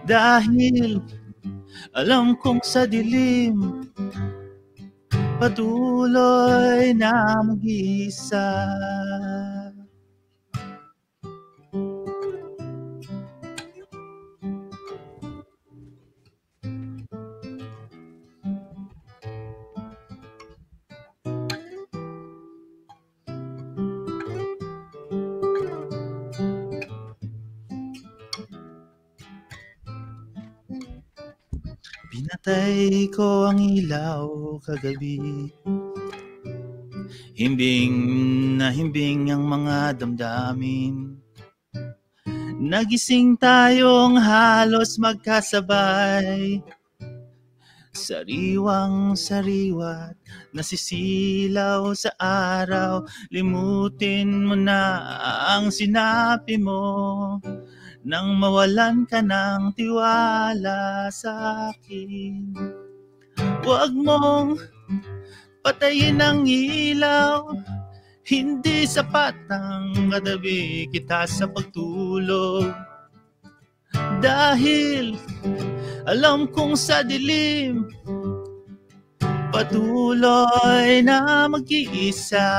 Dahil alam kong sa dilim patuloy na mag-isa. Pinatay ko ang ilaw kagabi. Himbing na himbing ang mga damdamin. Nagising tayong halos magkasabay. Sariwang sariwat nasisilaw sa araw. Limutin mo na ang sinabi mo nang mawalan ka ng tiwala sa akin. Huwag mong patayin ang ilaw, hindi sapat ang katabi kita sa pagtulog. Dahil alam kong sa dilim patuloy na mag-iisa.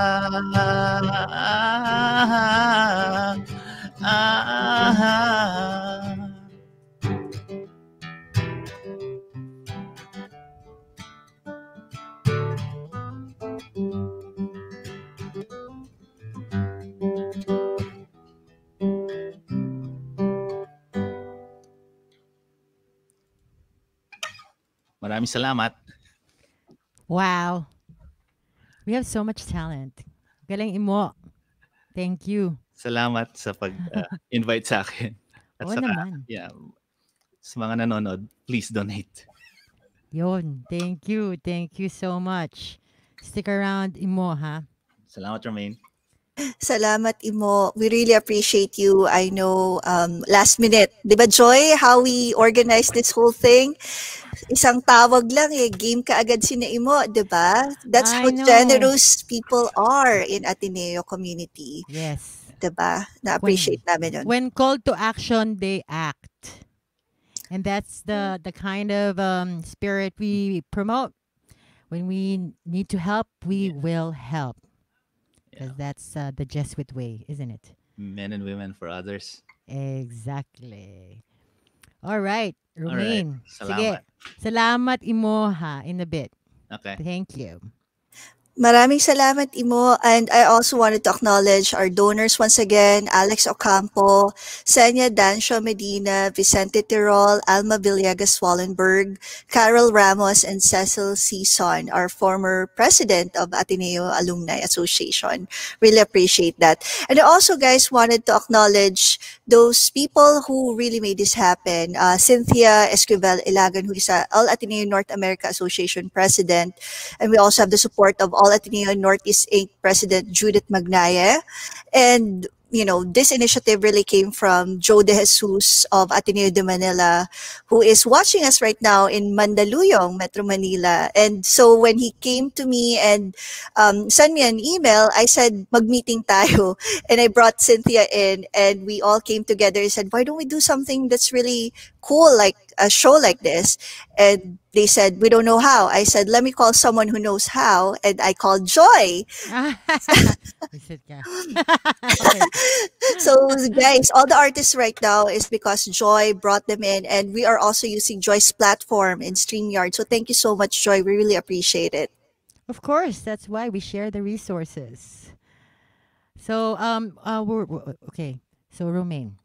Maraming salamat. Wow. We have so much talent. Galing Imo. Thank you. Salamat sa pag-invite sa akin. At Oo saka, naman. yeah, sa mga nanonood, please donate. Yon. Thank you. Thank you so much. Stick around, Imo, ha? Salamat, Romaine. Salamat, Imo. We really appreciate you. I know, last minute. Di ba, Joy, how we organized this whole thing? Isang tawag lang game ka agad sina Imo, di ba? That's I how know. generous people are in Ateneo community. Yes. Di ba? Na-appreciate namin yun. When called to action, they act. And that's the kind of spirit we promote. When we need to help, we will help. Because that's the Jesuit way, isn't it? Men and women for others. Exactly. All right, Romaine. Salamat. Sige. Salamat, Imo, ha, in a bit. Okay. Thank you. Maraming salamat, Imo. And I also wanted to acknowledge our donors once again, Alex Ocampo, Senya Dancio Medina, Vicente Tirol, Alma Villegas Wallenberg, Carol Ramos, and Cecil Season, our former president of Ateneo Alumni Association. Really appreciate that. And I also, guys, wanted to acknowledge those people who really made this happen. Cynthia Esquivel Ilagan, who is a All Ateneo North America Association president. And we also have the support of All Ateneo Northeast Inc. President Judith Magnaye. And, you know, this initiative really came from Joe De Jesus of Ateneo de Manila, who is watching us right now in Mandaluyong, Metro Manila. And so when he came to me and sent me an email, I said, mag-meeting tayo. And I brought Cynthia in and we all came together and said, why don't we do something that's really cool, like a show like this? And they said, we don't know how. I said, let me call someone who knows how. And I called Joy. So guys, all the artists right now is because Joy brought them in, and we are also using Joy's platform in StreamYard. So thank you so much, Joy. We really appreciate it. Of course, that's why we share the resources. So okay. So Romaine,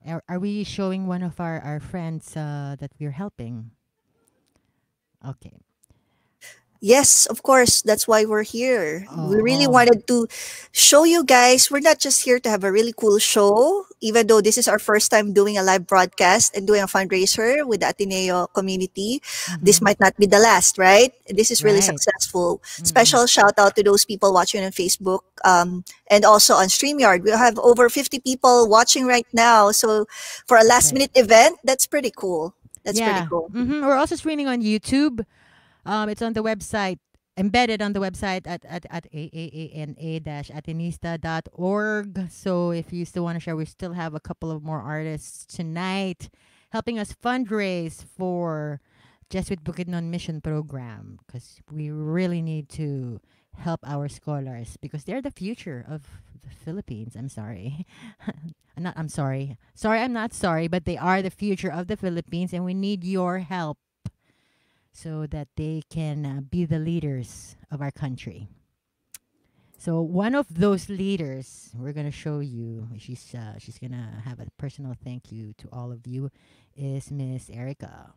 are we showing one of our friends that we're helping? Okay. Yes, of course. That's why we're here. We really Oh. wanted to show you guys we're not just here to have a really cool show, even though this is our first time doing a live broadcast and doing a fundraiser with the Ateneo community. This Mm-hmm. might not be the last, right? This is really Right. successful. Mm-mm. Special shout out to those people watching on Facebook and also on StreamYard. We have over 50 people watching right now. So for a That's last right. minute event, that's pretty cool. That's pretty Yeah. cool. Mm-hmm. We're also streaming on YouTube. It's on the website, embedded on the website at aaana-atenista.org. So if you still want to share, we still have a couple of more artists tonight helping us fundraise for Jesuit Bukidnon Mission Program because we really need to help our scholars because they're the future of the Philippines. I'm sorry. I'm sorry. Sorry, I'm not sorry, but they are the future of the Philippines and we need your help so that they can be the leaders of our country. So one of those leaders, we're gonna show you. She's gonna have a personal thank you to all of you. Is Miss Erica?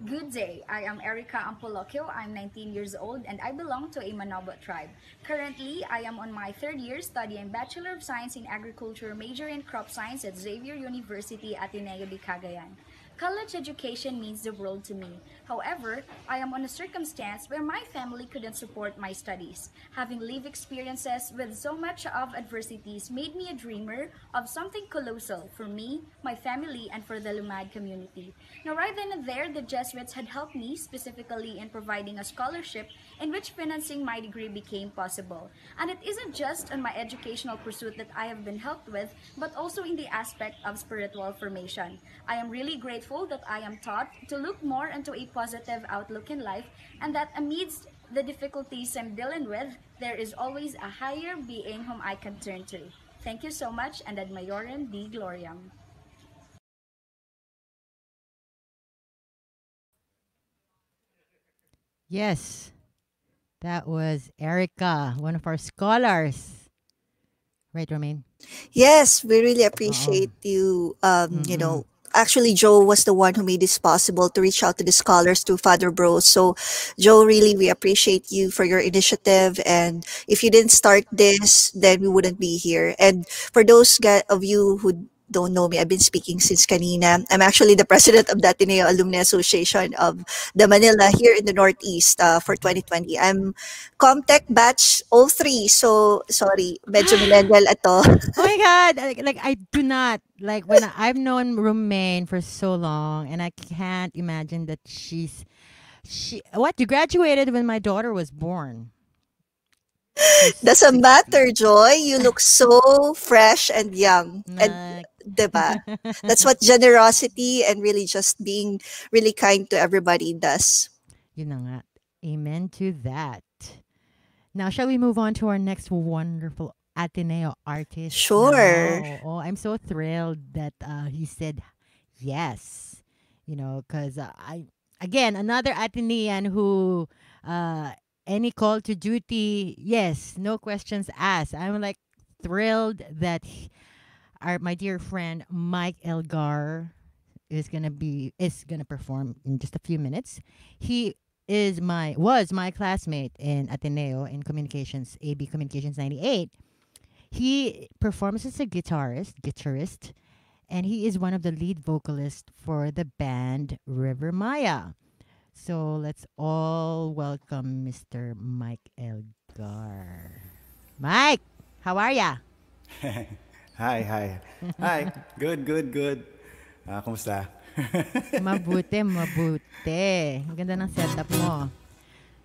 Good day. I am Erica Ampolokyo. I'm 19 years old and I belong to a Manobo tribe. Currently, I am on my third year studying Bachelor of Science in Agriculture, major in Crop Science at Xavier University, Ateneo de Cagayan. College education means the world to me. However, I am on a circumstance where my family couldn't support my studies. Having lived experiences with so much of adversities made me a dreamer of something colossal for me, my family, and for the Lumad community. Now, right then and there, the Jesuits had helped me specifically in providing a scholarship in which financing my degree became possible. And it isn't just on my educational pursuit that I have been helped with, but also in the aspect of spiritual formation. I am really grateful that I am taught to look more into a positive outlook in life and that amidst the difficulties I'm dealing with, there is always a higher being whom I can turn to. Thank you so much and ad maiorem Dei gloriam. Yes, that was Erica, one of our scholars. Right, Romaine? Yes, we really Oh. appreciate you. Mm-mm. Actually, Joe was the one who made this possible to reach out to the scholars to Father Bros. So, Joe, really, we appreciate you for your initiative. And if you didn't start this, then we wouldn't be here. And for those of you who don't know me, I've been speaking since kanina. I'm actually the president of the Ateneo Alumni Association of the Manila here in the Northeast for 2020. I'm Comtech batch 03. So, sorry, medyo millennial ato. Oh my god! Like I do not like when I've known Romaine for so long, and I can't imagine that she what you graduated when my daughter was born. She's Doesn't 16. matter, Joy. You look so fresh and young. And Like, 'di ba? That's what generosity and really just being really kind to everybody does. yun na nga. Amen to that. Now, shall we move on to our next wonderful Ateneo artist Sure. now? Oh, I'm so thrilled that he said yes. You know, because again, another Atenean who, uh, any call to duty, yes, no questions asked. I'm like thrilled that my dear friend Mike Elgar is gonna perform in just a few minutes. He was my classmate in Ateneo in communications, AB Communications 98. He performs as a guitarist, and he is one of the lead vocalists for the band River Maya. So let's all welcome Mr. Mike Elgar. Mike, how are ya? Hi, hi. Hi. Good, good, good. Kumusta? Mabuti, mabuti. Ang ganda ng setup mo.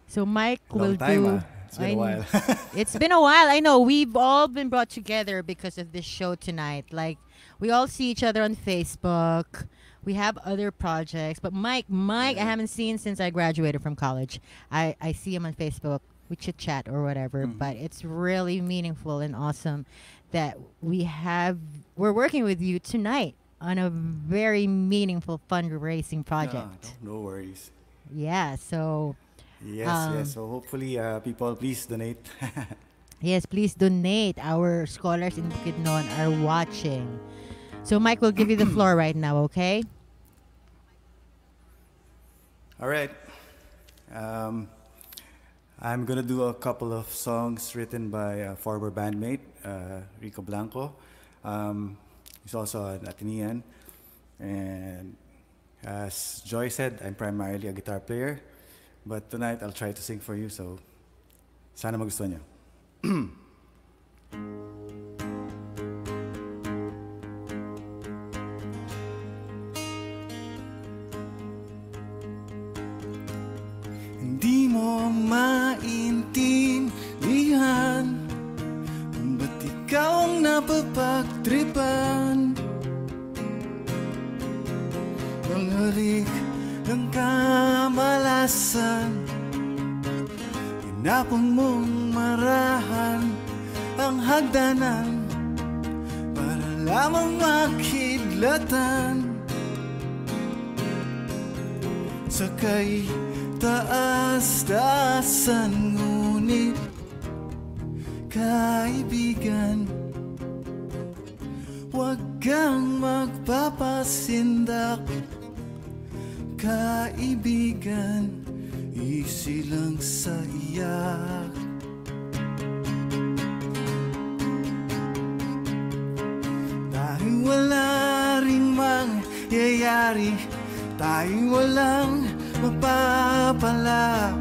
So Mike Long will time, do. It's been a while. It's been a while. I know we've all been brought together because of this show tonight. Like we all see each other on Facebook. We have other projects, but Mike, I haven't seen since I graduated from college. I see him on Facebook. We chit chat or whatever, but it's really meaningful and awesome that we're working with you tonight on a very meaningful fundraising project. No worries. Yeah, so Yes, yes. So hopefully, people, please donate. yes, please donate. Our scholars in Bukidnon are watching. So Mike will give you the floor right now, okay? All right. Um, I'm gonna do a couple of songs written by a former bandmate, Rico Blanco. He's also an Atenean, and as Joy said, I'm primarily a guitar player. But tonight I'll try to sing for you, so sana magustuhan niyo. Hindi mo maintindihan kung ba't ikaw ang napapagtripan. Ang halik ng kamalasan, hinapon mong marahan ang hagdanan para lamang makidlatan. Sakay taas-taasan, ngunit kaibigan, huwag kang magpapasindak. Kaibigan, easy lang sa iyak. Dahil wala ring mangyayari, tayo walang mapapala.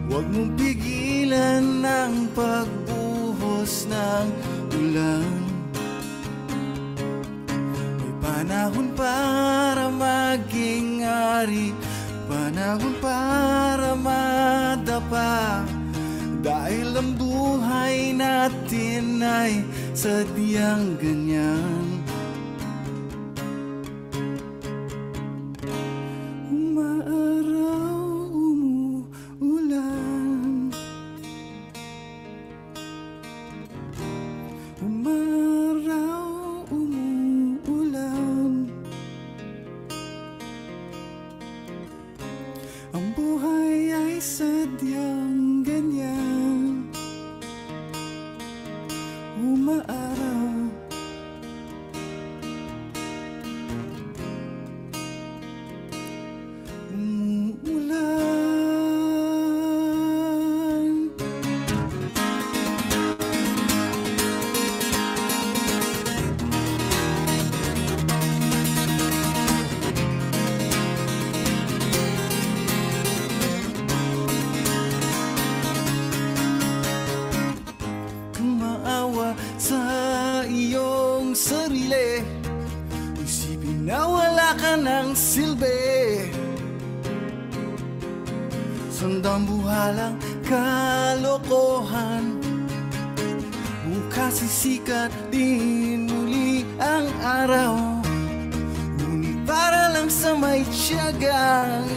Huwag mong pigilan ang pagbuhos ng ulan. May panahon para maging ari, panahon para madapa. Dahil ang buhay natin ay sadyang ganyan. Umaaraw, umuulan. Umaraw, umuulan. Ang buhay ay sadyang ganyan. Umaaraw, umuulan. Kung maawa sa iyong sarili, isipin na wala ka ng silbi. Sandang buhalang kalokohan, bukas sisikat din muli ang araw. Ngunit para lang sa may tiyagang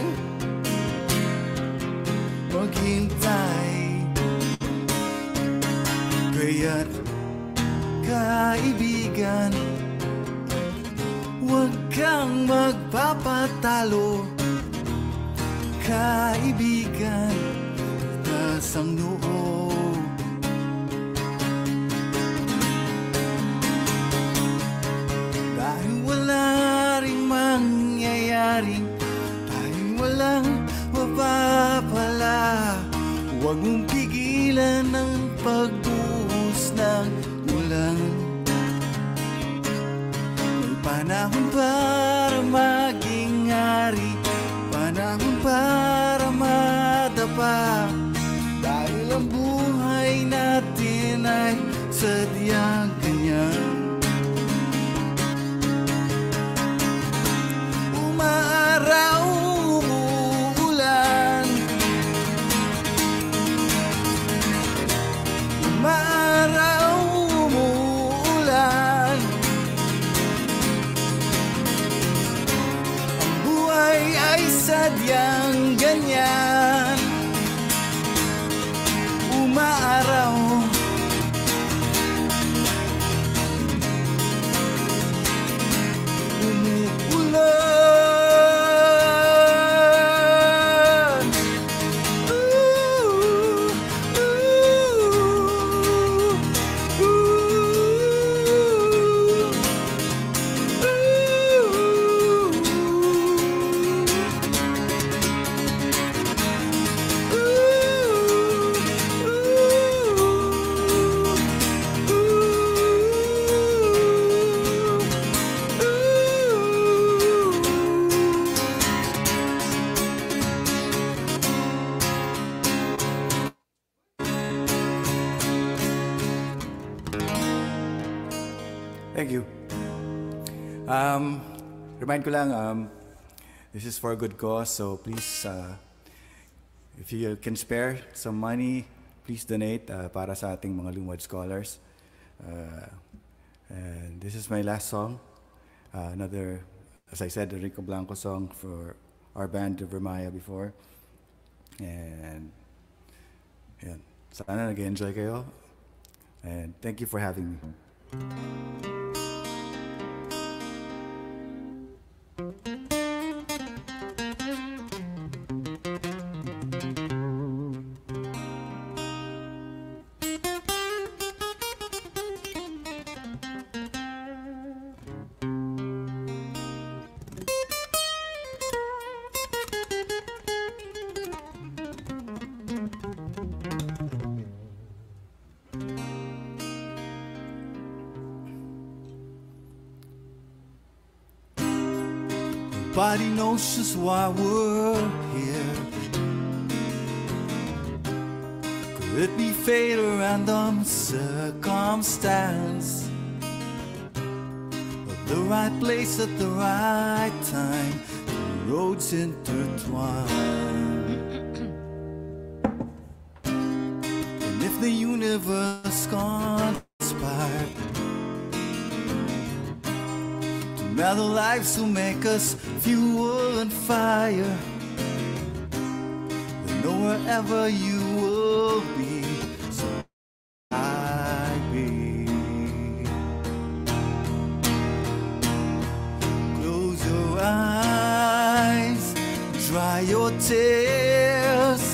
maghintay. Kaya't kaibigan, huwag kang magpapatalo. Kaibigan, taas ang noo. Dahil wala ring mangyayari, tayong walang mapapala. Huwag mong pigilan ang pagbuhos ng ulan. May panahon para maging hari, panahon para madapa. Dahil ang buhay natin ay sadyang ganyan. Umaaraw, umuulan. Umaaraw, umuulan. Thank you. Remind ko lang, this is for a good cause, so please, if you can spare some money, please donate para sa ating mga Lumad scholars. And this is my last song. Another, as I said, a Rico Blanco song for our band, Vermaya, before. And yan. Sana nag-enjoy kayo. And thank you for having me. Nobody knows just why we're here. Could it be fate or random circumstance? Or the right place at the right time, the roads intertwine. And if the universe conspired, now the lives will make us fuel and fire. Then know wherever you will be, so I be. Close your eyes, dry your tears,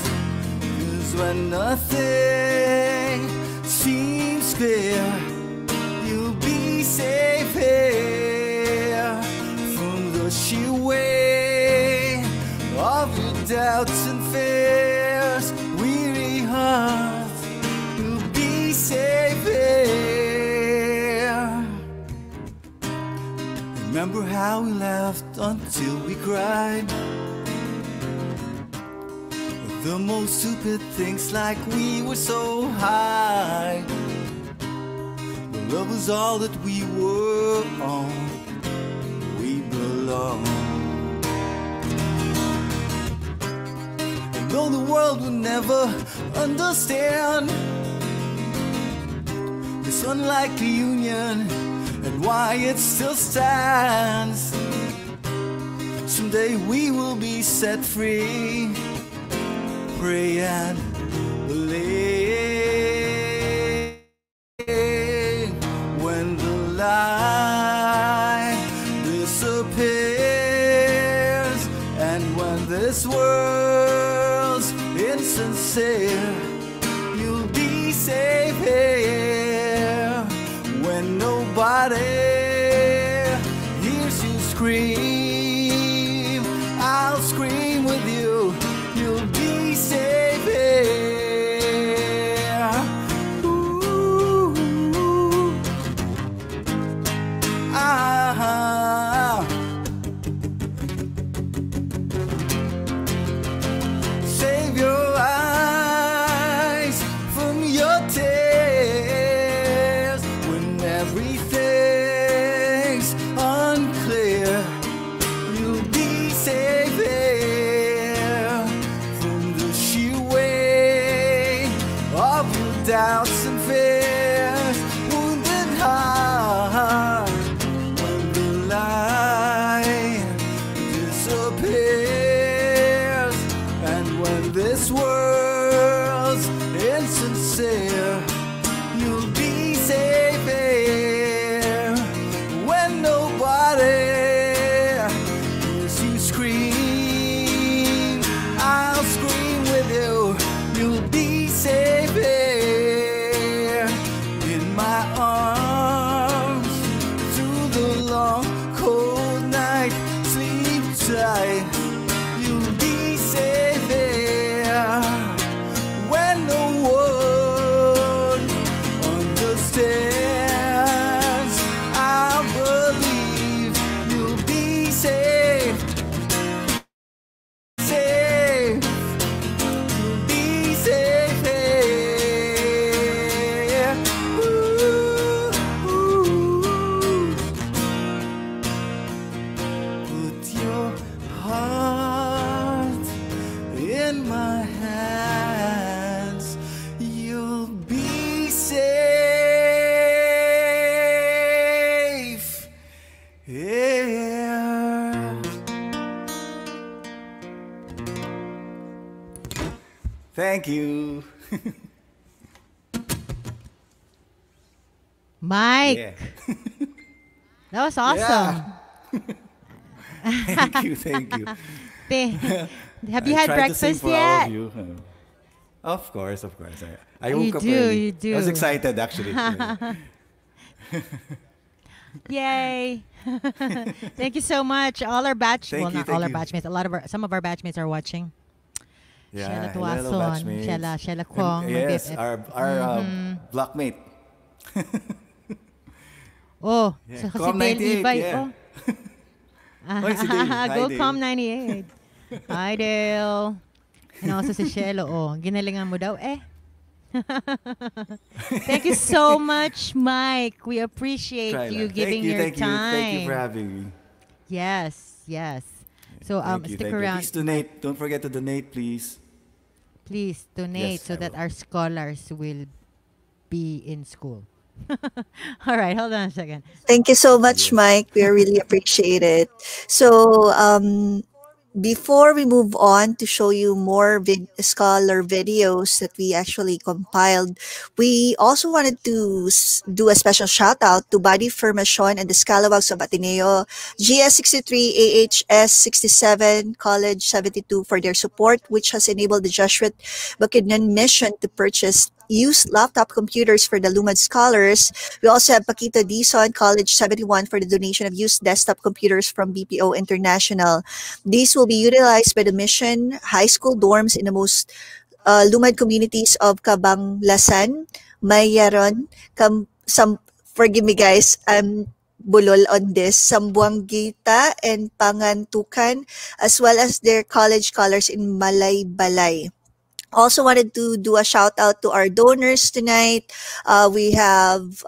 'cause when nothing seems clear, you'll be safe here. Sheer weight of your doubts and fears, weary heart will be safe here. Remember how we laughed until we cried, the most stupid things, like we were so high. But love was all that we were on. And though the world will never understand this unlikely union and why it still stands, someday we will be set free. Pray and believe when the light disappears, and when this world's insincere, you'll be safe here. When nobody hears you scream, I'll scream with you. You'll be safe here. Ooh, ah. Save your eyes from your tears when everything's unclear. You'll be safe here from the sheer weight of your doubts and fears. Wounded heart, when the light disappears, and when this world's insincere, you'll be safe here. When nobody hears you scream, I'll scream with you. You'll be safe here in my arms through the long cold night. Sleep tight. You'll be safe here when the world Thank you. Mike, Yeah. that was awesome. Thank you. Thank you. Have you I had tried to sing breakfast for all of yet? you. Of course, of course. I You woke up do, early. you do. I was excited actually. Yay! Thank you so much. All our batch, well, Thank you, not all thank our you. batchmates. Some of our batchmates are watching. Sheila Yeah, hello Tuason, batchmates. Sheila And Kwong, my yes, BFF. our blockmate. Oh, Yeah, so si Com Dale 98, Ibay. yeah. Oh. Oy, si Dale. Hi, Go Dale. Com 98. Hi, Dale. And also si Shelo. Oh, ginalingan mo daw eh. Thank you so much, Mike. We appreciate Try you lang. giving your Thank you for time. having me. Yes, yes. So Thank you, stick thank you. around. Please donate. Don't forget to donate, please. Please donate Yes, so I that will. our scholars will be in school. All right, hold on a second. Thank you so much, Yes. Mike. We really appreciate it. So, before we move on to show you more scholar videos that we actually compiled, we also wanted to do a special shout out to Buddy Formacion and the Scalawags of Ateneo, GS63, AHS 67, College 72 for their support, which has enabled the Jesuit Bukidnon mission to purchase used laptop computers for the Lumad scholars. We also have Paquito Dizon, College 71 for the donation of used desktop computers from BPO International. These will be utilized by the mission high school dorms in the most Lumad communities of Cabanglasan, Mayaron, forgive me guys, I'm bulol on this, Sambuangita and Pangantukan, as well as their college scholars in Malaybalay. Also wanted to do a shout out to our donors tonight. We have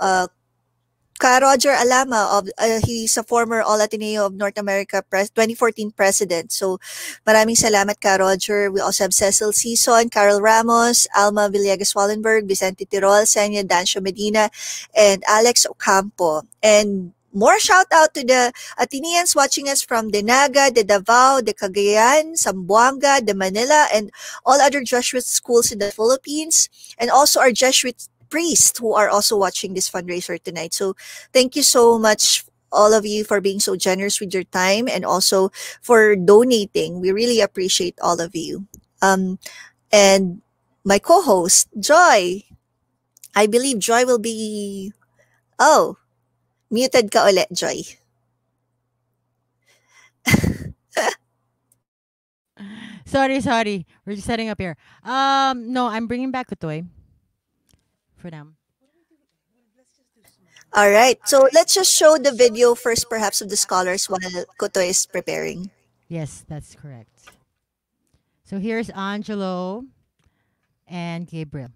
Ka Roger Alama of he's a former All Ateneo of North America 2014 president. So maraming salamat Ka Roger. We also have Cecil Sison, Carol Ramos, Alma Villegas Wallenberg, Vicente Tirol, Senya Dancio Medina, and Alex Ocampo. And more shout out to the Ateneans watching us from the Naga, the Davao, the Cagayan, Zamboanga, the Manila, and all other Jesuit schools in the Philippines, and also our Jesuit priests who are also watching this fundraiser tonight. So thank you so much, all of you, for being so generous with your time and also for donating. We really appreciate all of you. And my co-host, Joy. I believe Joy will be... Oh, muted ka ulit, Joy. Sorry. We're just setting up here. No, I'm bringing back Kutoy for them. All right. So let's just show the video first, perhaps, of the scholars while Koto is preparing. Yes, that's correct. So here's Angelo and Gabriel.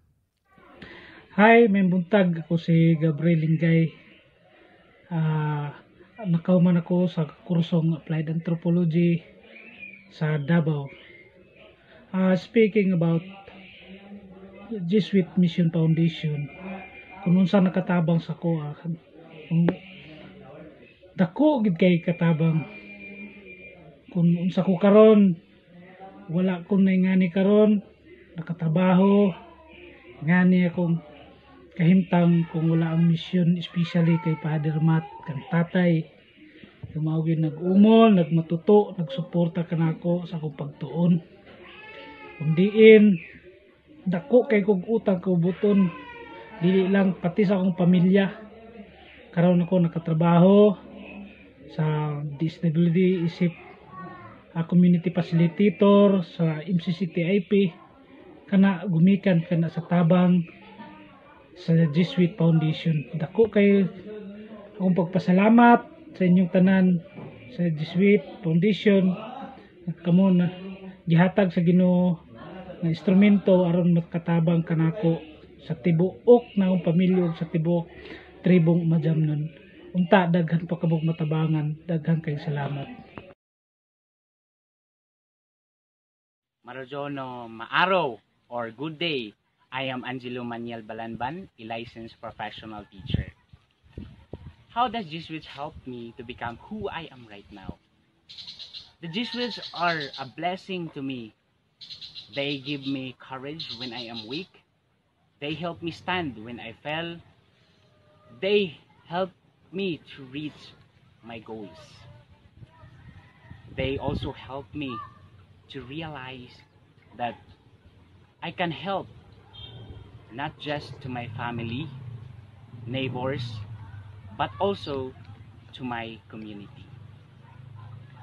Hi, may buntag. Ako si Gabriel Lingay. Nakauman ako sa kursong Applied Anthropology sa Davao. Speaking about Jesuit Mission Foundation, kung unsa nakatabang sa ko, dako gid kay katabang. Kung unsa ko karon, wala ko naingani karon, nakatrabaho, ngani akong kahimtang kung wala ang mission, especially kay Father Matt kang tatay. Tumawagin nag-umol, nagmatuto, nagsuporta kanako sa akong pagtuon. Kung diin, dako kay kog utang ko buton, dili lang pati sa akong pamilya. Karon ako nakatrabaho sa disability isip community facilitator sa MCCTIP, kana gumikan kana sa tabang sa Jesuit Foundation. Dako kay akong pagpasalamat sa inyong tanan sa Jesuit Foundation. Kamo na gihatag sa Ginoo nga instrumento aron makatabang kanako sa tibuok na akong pamilya ug sa tibuok tribong Madjamnon. Unta daghan pa kabog matabangan, daghan kay salamat. Marajono maaraw or good day. I am Angelo Maniel Balanban, a licensed professional teacher. How does Jesuits help me to become who I am right now? The Jesuits are a blessing to me They give me courage when I am weak. They help me stand when I fell. They help me to reach my goals. They also help me to realize that I can help not just to my family, neighbors, but also to my community.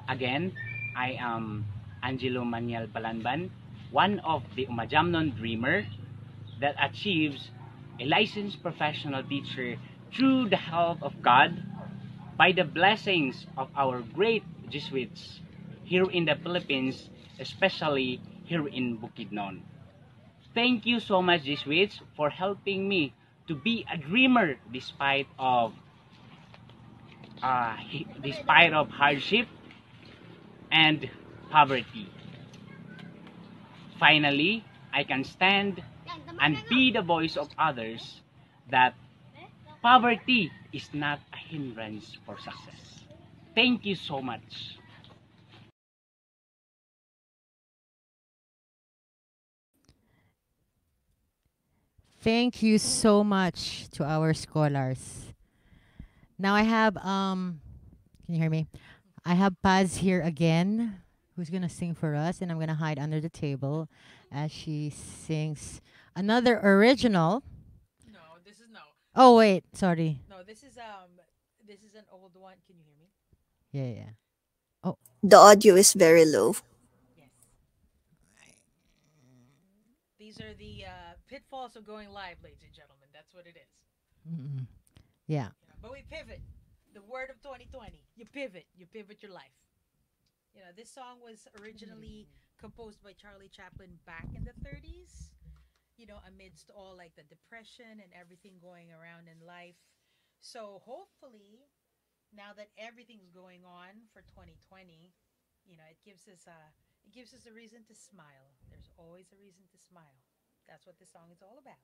Again, I am Angelo Maniel Balanban, one of the Umajamnon dreamer that achieves a licensed professional teacher through the help of God by the blessings of our great Jesuits here in the Philippines, especially here in Bukidnon. Thank you so much, Jesuits, for helping me to be a dreamer despite of hardship and poverty. Finally, I can stand and be the voice of others that poverty is not a hindrance for success. Thank you so much. Thank you so much to our scholars. Now I have can you hear me? I have Paz here again, who's gonna sing for us, and I'm gonna hide under the table as she sings another original. No, this is no. Oh wait, sorry. No, this is an old one. Can you hear me? Yeah, yeah. Oh, The audio is very low. These are the pitfalls of going live, ladies and gentlemen. That's what it is. mm-mm. Yeah. But we pivot. The word of 2020. You pivot. You pivot your life. You know, this song was originally composed by Charlie Chaplin back in the 30s. You know, amidst all like the depression and everything going around in life. So hopefully, now that everything's going on for 2020, you know, it gives us a reason to smile. There's always a reason to smile. That's what this song is all about.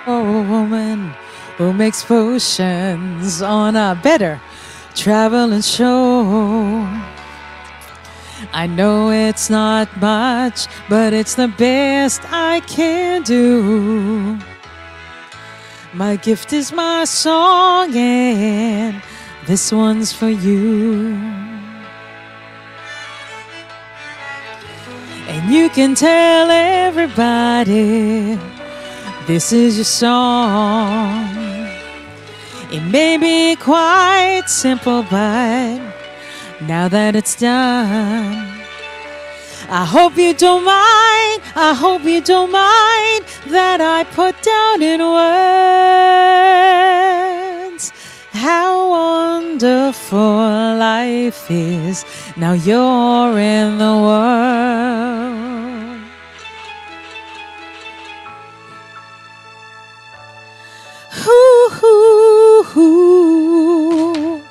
Oh, a woman who makes potions on a better traveling show. I know it's not much, but it's the best I can do. My gift is my song, and this one's for you. And you can tell everybody this is your song. It may be quite simple, but now that it's done, I hope you don't mind, I hope you don't mind that I put down in words how wonderful life is. Now you're in the world. Ooh,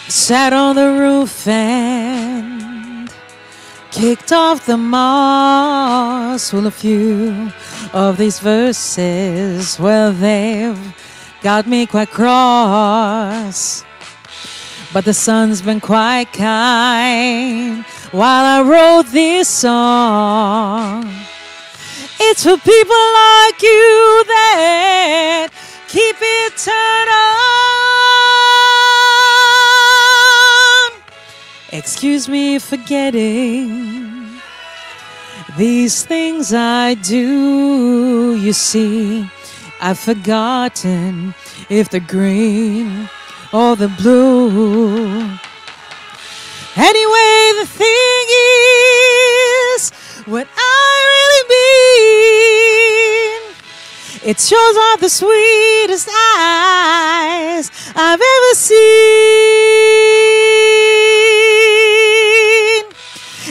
sat on the roof and kicked off the moss. Well, a few of these verses, well, they've got me quite cross. But the sun's been quite kind while I wrote this song. It's for people like you that keep it turned on. Excuse me for getting these things I do. You see, I've forgotten if the green or the blue. Anyway, the thing is, what I really mean, it shows off the sweetest eyes I've ever seen.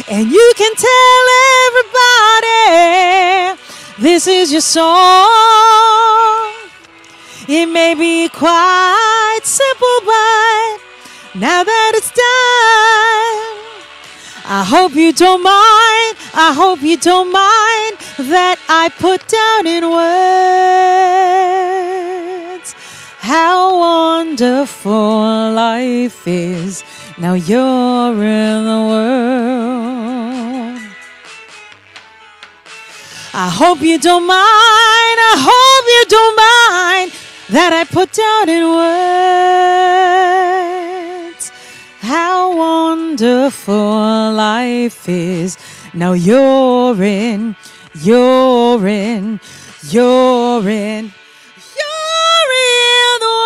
And you can tell everybody this is your song. It may be quite simple, but now that it's done, I hope you don't mind. I hope you don't mind that I put down in words how wonderful life is. Now you're in the world. I hope you don't mind. I hope you don't mind that I put down in words how wonderful life is. Now you're in, you're in, you're in, you're in the world.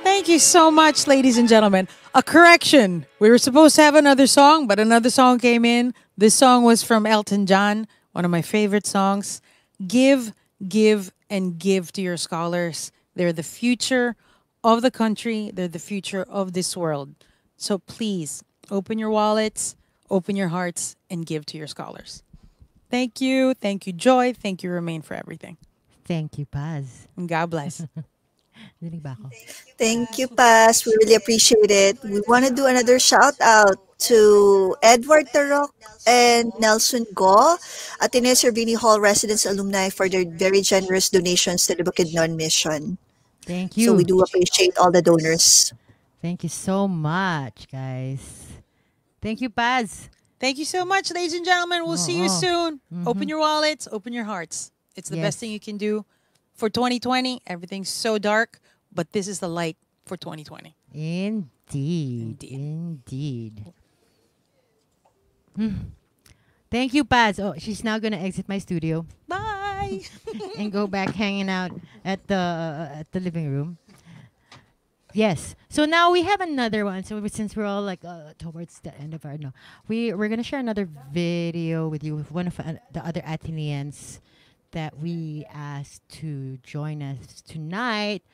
Thank you so much, ladies and gentlemen. A correction. We were supposed to have another song, but another song came in. This song was from Elton John, one of my favorite songs. Give, give, and give to your scholars. They're the future of the country. They're the future of this world. So please, open your wallets, open your hearts, and give to your scholars. Thank you. Thank you, Joy. Thank you, Remain, for everything. Thank you, Paz. And God bless. Thank you, Paz. We really appreciate it. We want to do another shout out to Edward Tarok and Nelson Go, Ateneo Cervini Hall residents alumni, for their very generous donations to the Bukidnon mission. Thank So we you. do appreciate all the donors. Thank you so much, guys. Thank you, Paz. Thank you so much, ladies and gentlemen. We'll see you soon. Open Mhm. your wallets, open your hearts. It's the best Yes. thing you can do for 2020. Everything's so dark, but this is the light for 2020. Indeed. Indeed. Thank you, Paz. Oh, she's now gonna exit my studio. Bye. And go back hanging out at the living room. Yes. So now we have another one. So since we're all like towards the end of our no, we're gonna share another video with you with one of the other Athenians that we asked to join us tonight.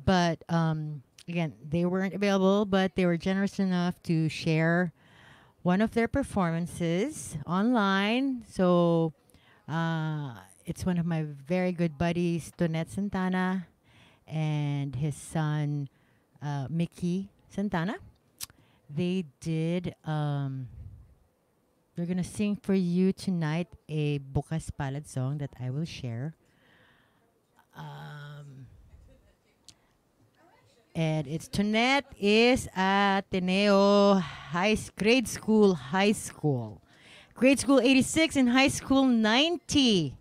But again, they weren't available, but they were generous enough to share one of their performances online. So it's one of my very good buddies, Tonet Santana, and his son, Mickey Santana. They did, they're going to sing for you tonight a Bukas Palad song that I will share. And it's Tonet is Ateneo Grade School High School. Grade School 86 and High School 90.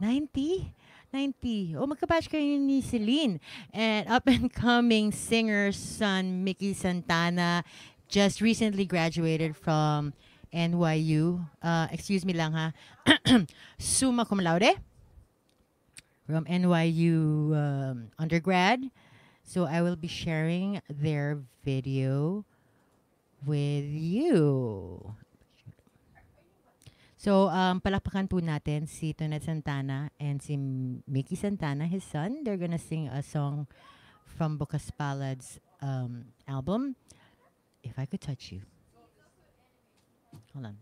90? 90. Oh, magkabatch kayo ni Celine. And up-and-coming singer's son, Mickey Santana, just recently graduated from NYU. Excuse me lang ha. Summa cum laude. From NYU undergrad. So I will be sharing their video with you. So, palakpakan po natin si Tonet Santana and si Mickey Santana, his son. They're gonna sing a song from Bukas Palad's album, If I Could Touch You. Hold on.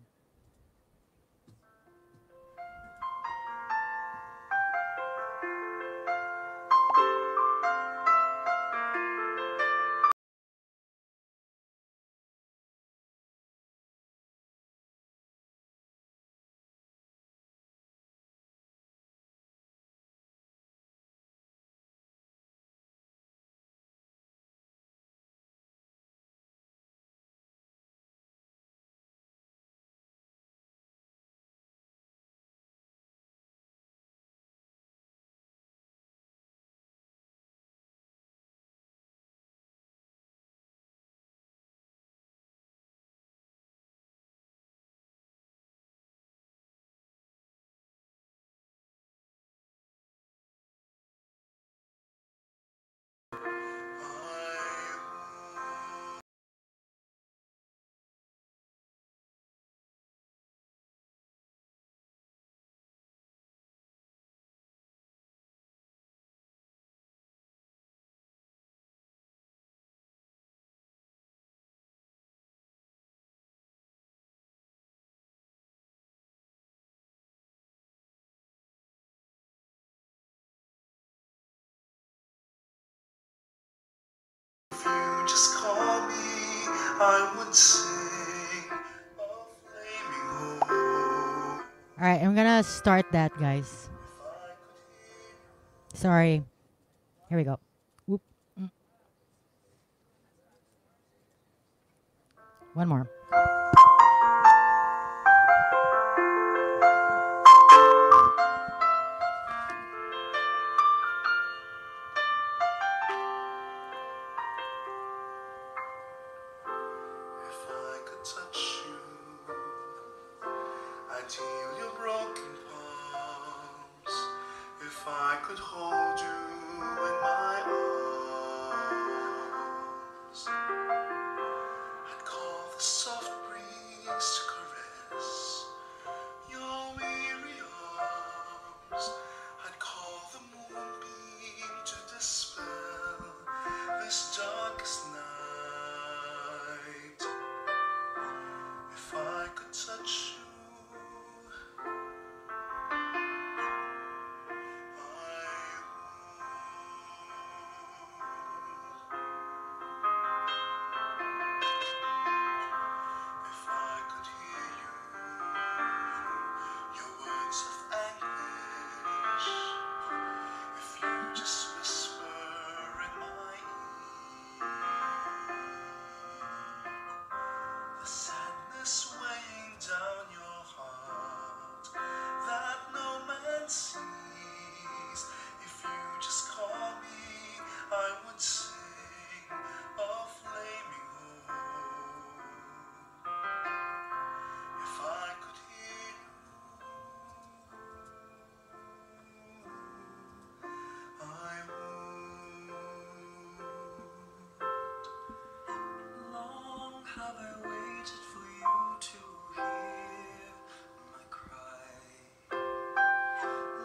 just call me, I would sing of flaming hope. All right, I'm gonna start that, guys. Sorry. Here we go. Whoop. One more. If I could touch you, I'd heal your broken palms. If I could hold you in my arms, I'd call the soft breeze to caress your weary arms. I'd call the moonbeam to dispel this darkest night. If I could touch you, if I could hear you, your words of anguish. If you just whisper in my ear, the sadness weighing down your heart that no man sees. If you just call me, I would sing of flaming hope. If I could hear you, I would. Long have I waited for you to hear my cry.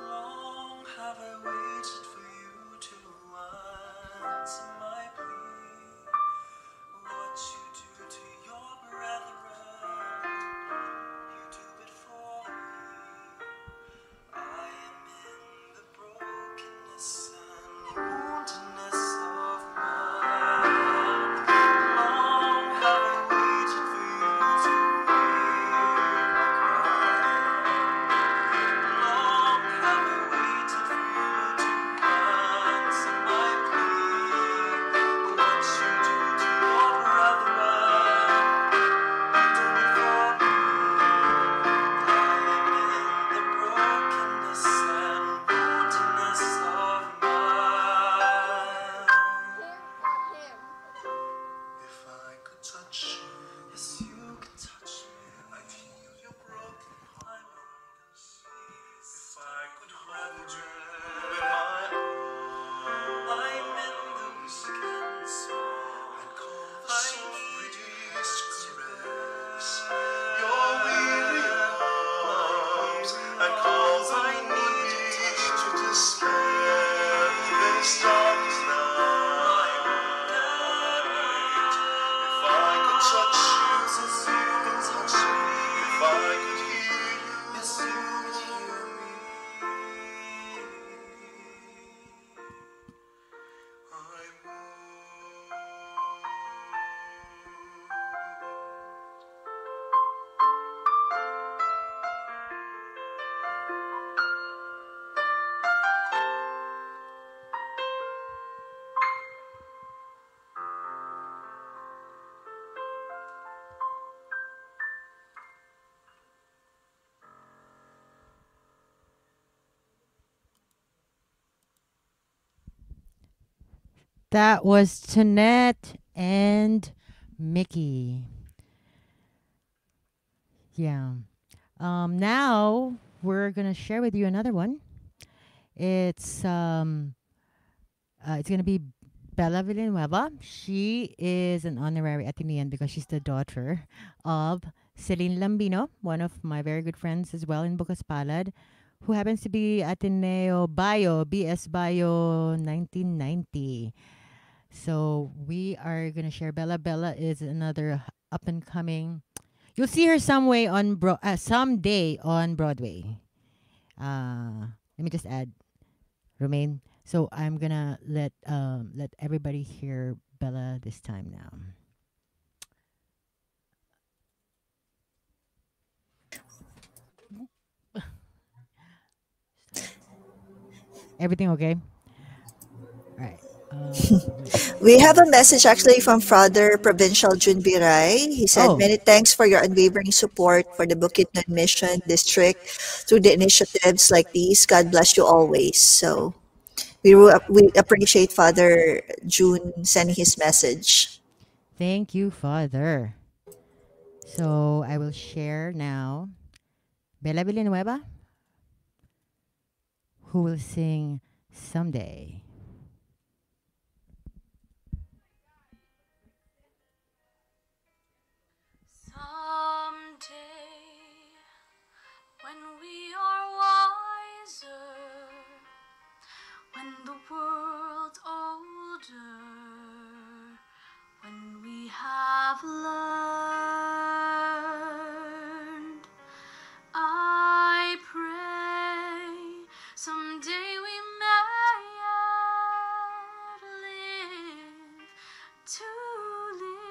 Long have I waited for you to answer my plea. What you do to your brethren, you do it for me. I am in the brokenness and woundedness of mind. Long have I waited for you to hear my cry. Long have I waited for you to answer my plea. What you do to your brethren, you do it for me. I am in the brokenness and woundedness of mind. If I could touch you, yes, you could touch me. I'd heal your broken heart. If I could hold you in my arms, I'm in the weak and small. I'd call the soft breeze to caress your weary arms. I'd call the moonbeam to dispel this darkest night. If I could touch you, yes, you could touch me. If I could hear you, yes, you could hear me. I That was Tanette and Mickey. Yeah. Now we're gonna share with you another one. It's gonna be Bella Villanueva. She is an honorary Atenean because she's the daughter of Celine Lambino, one of my very good friends as well in Bukas Palad, who happens to be Ateneo Bio, BS Bio 1990. So we are gonna share Bella. Bella is another up and coming. You'll see her someday on Broadway. Let me just add, Romaine. So I'm gonna let everybody hear Bella this time now. Everything okay? All right. We have a message actually from Father Provincial Jun Biray. He said, Oh, many thanks for your unwavering support for the Bukidnon Mission District through the initiatives like these. God bless you always. So we appreciate Father June sending his message. thank you, Father. So I will share now Bella Villanueva, who will sing Someday. Someday, when we are wiser, when the world's older, when we have learned, I pray someday we may yet live to live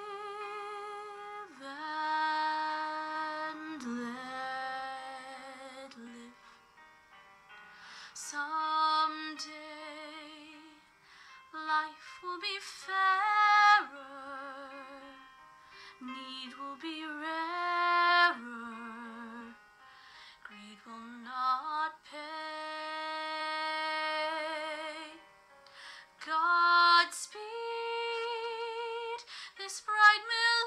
and let live. Someday life will be fairer, need will be rarer, greed will not pay. Godspeed this bright millennium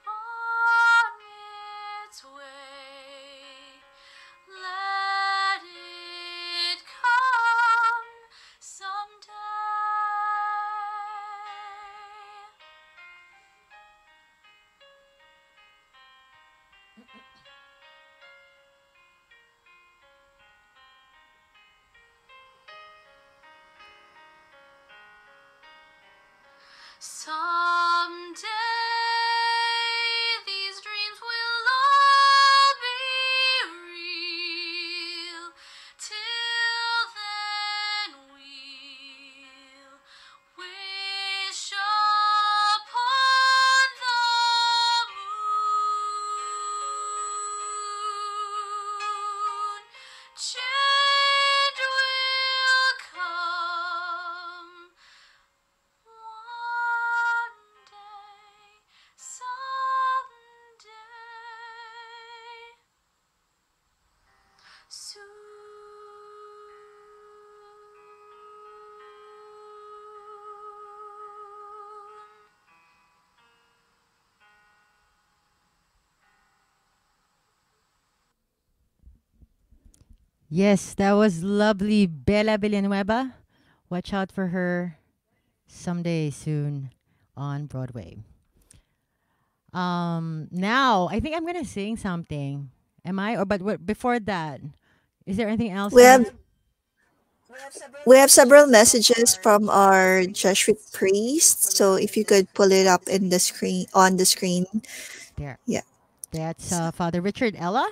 on its way. Let it come someday. Someday these dreams will all be real. Till then we'll wish upon the moon. Change will come one day, someday, Yes, that was lovely, Bella Villanueva. Watch out for her someday soon on Broadway. Now I think I'm gonna sing something. Am I? Or but what, before that, is there anything else We you have want? we have several messages from our Jesuit priests. So if you could pull it up in the screen on the screen. There. Yeah. That's Father Richard Ella.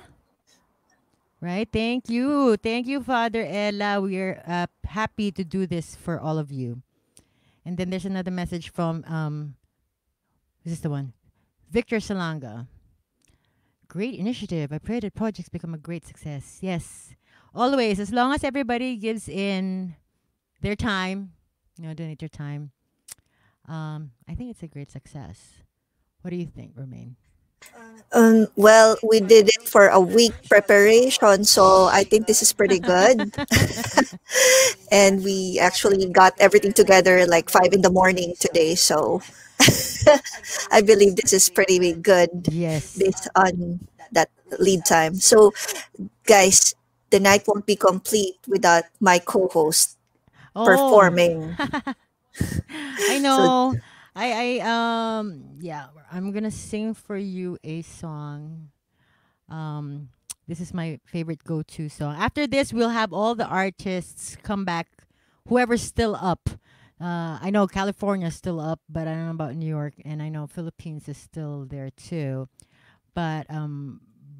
Right. Thank you, Father Ella. We are happy to do this for all of you. And then there's another message from this is the one, Victor Salanga. Great initiative. I pray that projects become a great success. Yes, always. As long as everybody gives in their time, donate their time. I think it's a great success. What do you think, Romaine? Well, we did it for a week preparation, so I think this is pretty good. And we actually got everything together like 5 in the morning today, so I believe this is pretty good Yes. based on that lead time. So, guys, the night won't be complete without my co-host Oh, performing. I So, know. Yeah, I'm gonna sing for you a song. This is my favorite go-to song. After this, we'll have all the artists come back, whoever's still up. I know California's still up, but I don't know about New York, and I know Philippines is still there too. But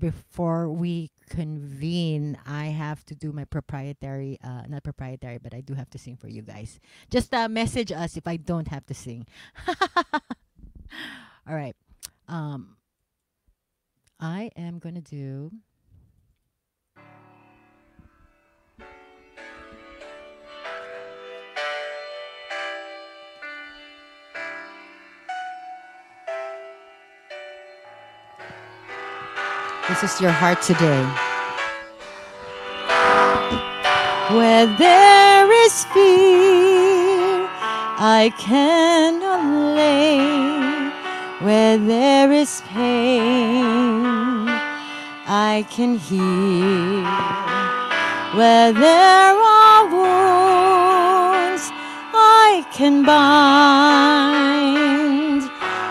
before we convene, I have to do my proprietary, not proprietary, but I do have to sing for you guys. Just message us if I don't have to sing. All right. Um, I am going to do. This is your heart today. Where there is fear, I cannot lay. Where there is pain, I can heal. Where there are wounds, I can bind.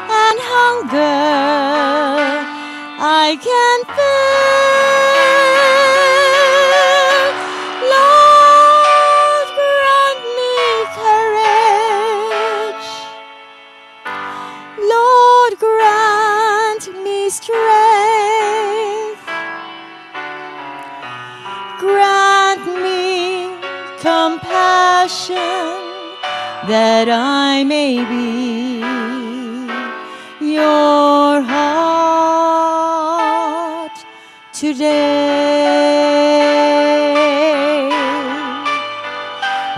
And hunger, I can fill. Lord, grant me courage. Lord, grant me strength. Grant me compassion that I may be your heart today.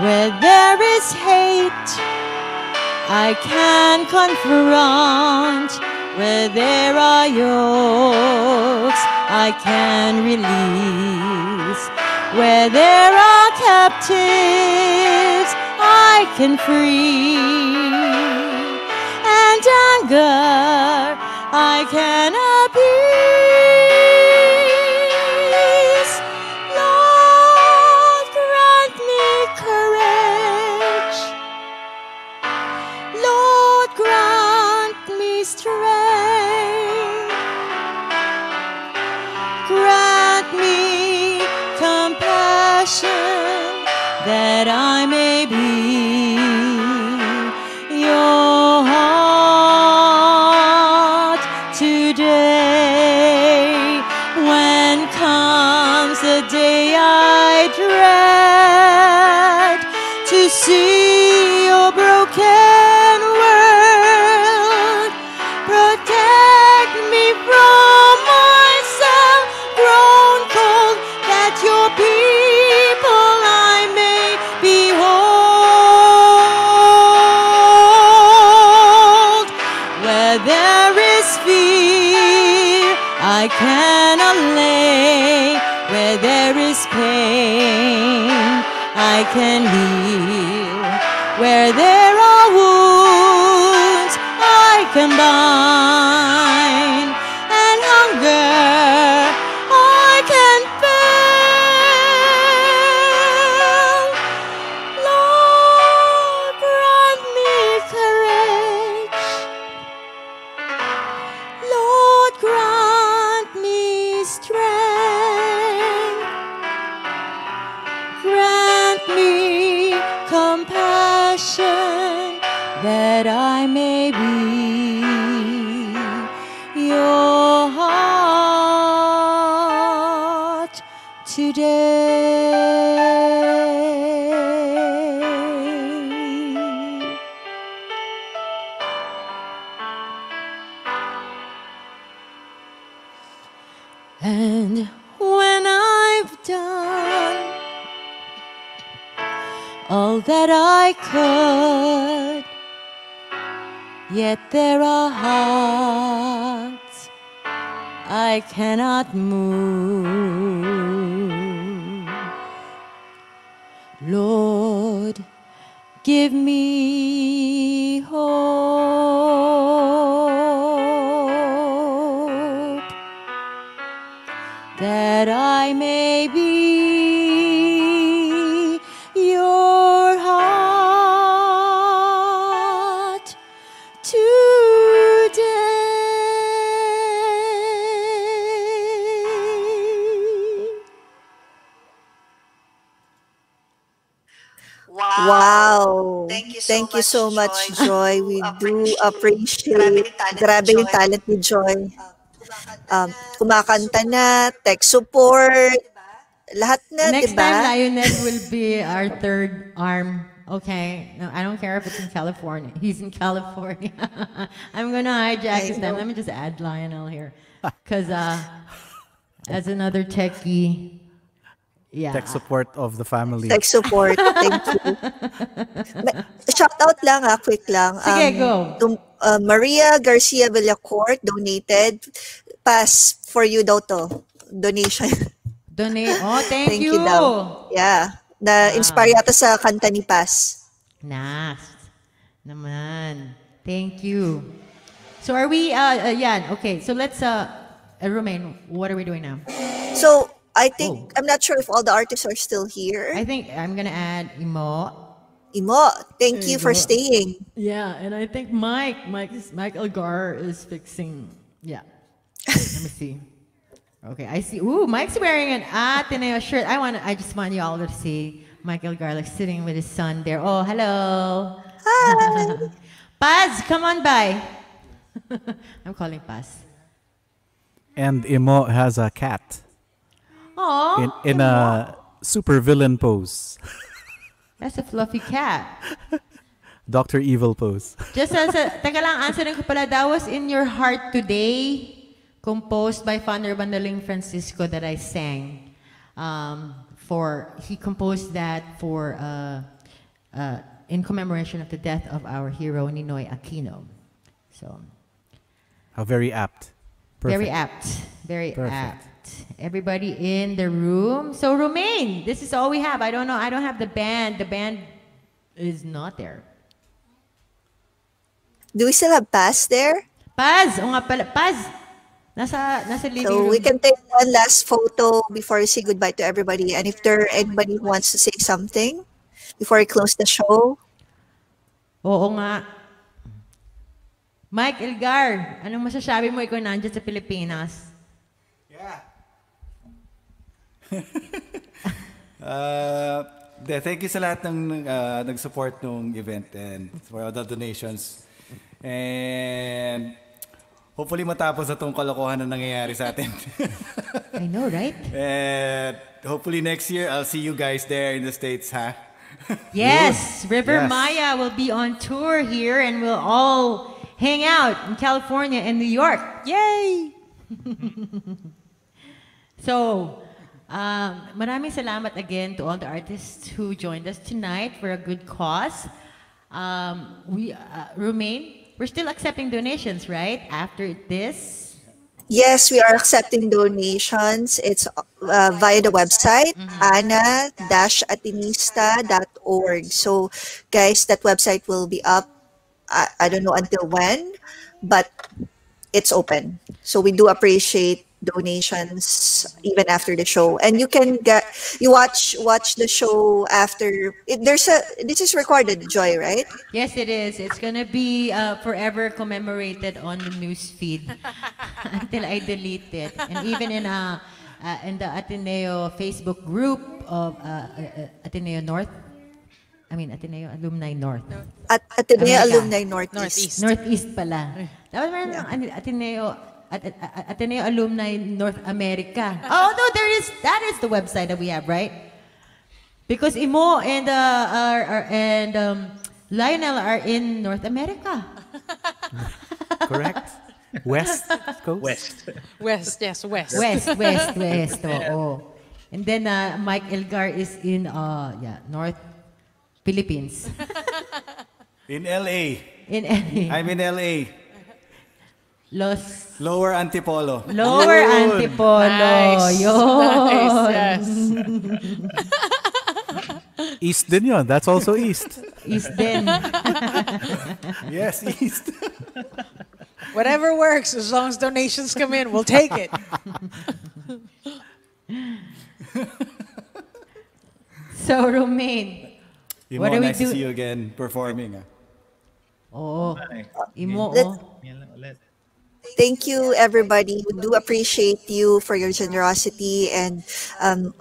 Where there is hate, I can confront. Where there are yokes, I can release. Where there are captives, I can free. And anger, I can appease. Lord, grant me courage. Lord, grant me strength. Grant me compassion that I may be your heart today. When comes the day I dread to see your broken world, protect me from myself, grown cold, that your people I may behold. Where there is fear, I cannot lay. Where there is pain, I can heal. Where there are wounds, I can bind. And hunger, I can fill. Lord, grant me courage. Lord, grant me strength. Grant me compassion that I may be your heart today. And when I've done all that I could, yet there are hearts I cannot move. Lord, give me hope that I may be your heart today. Wow. Thank you so much, Joy. We do appreciate. Grabe yung talent ni Joy. kumakanta na, tech support, lahat na, di Next time, ba? Lionel will be our third arm. Okay, no, I don't care if it's in California. He's in California. I'm gonna hijack his time. Let me just add Lionel here, because as another techie, yeah. Tech support of the family. Tech support. Thank you. Shout out lang quick lang. Sige, go. Maria Garcia Villacourt donated. Pass for you daw to. Donation. Donate. Oh, thank Thank you. you daw. Yeah. Na-inspire yata sa kanta ni Paz. Nice. Naman. Thank you. So are we, yan, okay. So let's, Romain, what are we doing now? So, I think, I'm not sure if all the artists are still here. I think I'm gonna add Imo. Imo, thank you for staying. Yeah, and I think Mike Elgar is fixing, yeah. Let me see. Okay, I see. Ooh, Mike's wearing an Ateneo shirt. I just want you all to see Mike Elgar like sitting with his son there. Oh, hello. Hi. Paz, come on by. I'm calling Paz. And Imo has a cat. Aww. In a super villain pose. That's a fluffy cat. Dr. Evil pose. Just as a, teka lang, answering ko pala, that was In Your Heart Today, composed by Father Bandaling Francisco that I sang. He composed that for, in commemoration of the death of our hero, Ninoy Aquino. So. How very apt. Perfect. Very apt. Very Perfect. apt. Everybody in the room. So, Romain, this is all we have. I don't know. I don't have the band. The band is not there. Do we still have Paz there? Paz! O nga pala. Paz! Nasa living So room. we can take one last photo before we say goodbye to everybody. And if there anybody who wants to say something before we close the show. Oo nga. Mike Elgar, anong masasabi mo ikaw nandiyan sa Pilipinas? Thank you sa lahat ng nag-support ng event and for all the donations. And hopefully matapos na itong kalokohan na nangyayari sa atin. I know, right? And hopefully next year, I'll see you guys there in the States, ha? Yes, River Yes. Maya will be on tour here and we'll all hang out in California and New York. Yay! So, maraming salamat again to all the artists who joined us tonight for a good cause. Romain, we're still accepting donations, right? After this? Yes, we are accepting donations. It's via the website, ana-atinista.org. So, guys, that website will be up, I don't know until when, but it's open. So we do appreciate donations even after the show, and you can watch the show after. This is recorded, Joy, right? Yes, it is. It's gonna be forever commemorated on the news feed until I delete it, and even in the Ateneo Facebook group of Ateneo North. I mean, Ateneo Alumni North. Ateneo America. Alumni Northeast. Northeast pala. Dapat meron ng Ateneo Alumni North America. Oh, no, that is the website that we have, right? Because Imo and Lionel are in North America. Correct? West Coast? West, yes, West. West. Oh. And then Mike Elgar is in North Philippines. In LA. In LA. I'm in LA. Lower Antipolo. Nice. Nice, East din yun. That's also East. East din. Yes, East. Whatever works, as long as donations come in, we'll take it. So, Romain, Imo, what do we nice do? to see you again performing. Oo. Imo, Let's- oh. Thank you, everybody. We do appreciate you for your generosity. And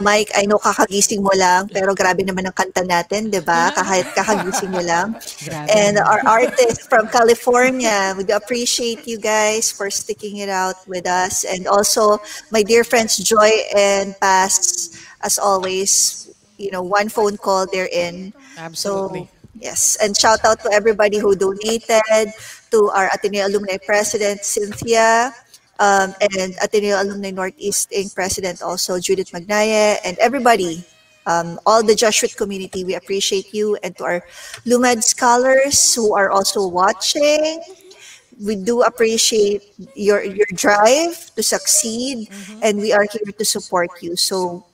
Mike, I know kakagising mo lang, pero grabe naman ang kanta natin, di ba? Kahit kakagising mo lang. Grabe And naman. our artists from California, we do appreciate you guys for sticking it out with us. And also, my dear friends Joy and Paz, as always, one phone call they're in. So, Absolutely. yes. And shout out to everybody who donated, to our Ateneo Alumni President, Cynthia, and Ateneo Alumni Northeast Inc. President, also Judith Magnaye, and everybody, all the Jesuit community, we appreciate you. And to our LUMAD scholars who are also watching, we do appreciate your drive to succeed, and we are here to support you. So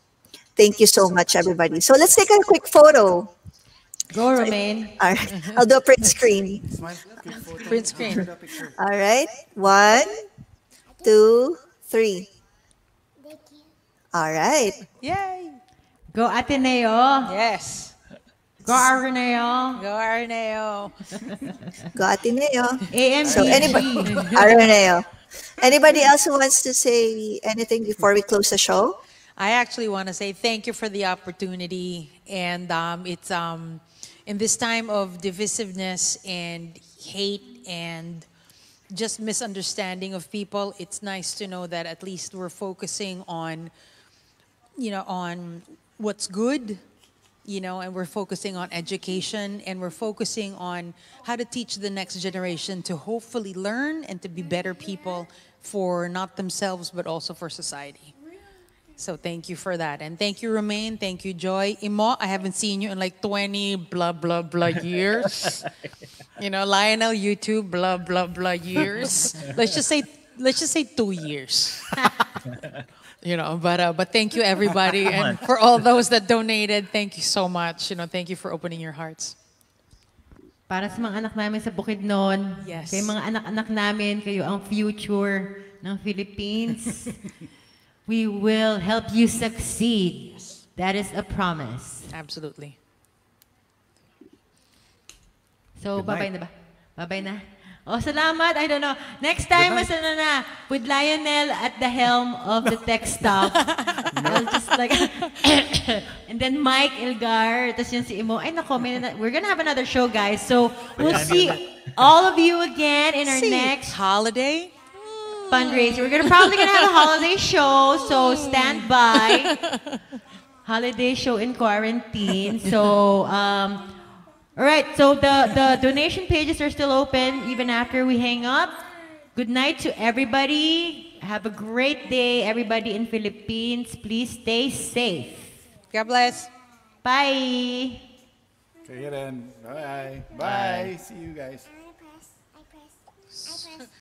thank you so much, everybody. So let's take a quick photo. Go, Romaine. All right. I'll do a print screen. Print screen. All right. 1, 2, 3. All right. Yay. Go Ateneo. Yes. Go Ateneo. Go Arneo. Go Ateneo. AMBG. So anybody, Ateneo. Anybody else who wants to say anything before we close the show? I actually want to say thank you for the opportunity, and it's in this time of divisiveness and hate and just misunderstanding of people, it's nice to know that at least we're focusing on, on what's good, and we're focusing on education, and we're focusing on how to teach the next generation to hopefully learn and to be better people for not themselves but also for society. So thank you for that. And thank you, Romaine. Thank you, Joy. Imo, I haven't seen you in like 20 blah, blah, blah years. Lionel, YouTube, blah, blah, blah years. Let's just say 2 years. But thank you, everybody. And for all those that donated, thank you so much. Thank you for opening your hearts. Para sa mga anak namin sa Bukidnon. Yes. Kay mga anak-anak namin, kayo ang future ng Philippines. We will help you succeed. That is a promise. Absolutely. So, bye-bye na ba? Bye-bye na? Oh, salamat. I don't know. Next time, mas na, with Lionel at the helm of the tech stuff. I'll just like, and then Mike, Elgar, tapos yun si Imo. Ay, nako, we're gonna have another show, guys. So, we'll see all of you again in our next holiday fundraiser. We're probably gonna have a holiday show, so stand by. Holiday show in quarantine. So, all right. So the donation pages are still open even after we hang up. Good night to everybody. Have a great day, everybody in Philippines. Please stay safe. God bless. Bye. Okay, then. Bye. Bye. See you guys.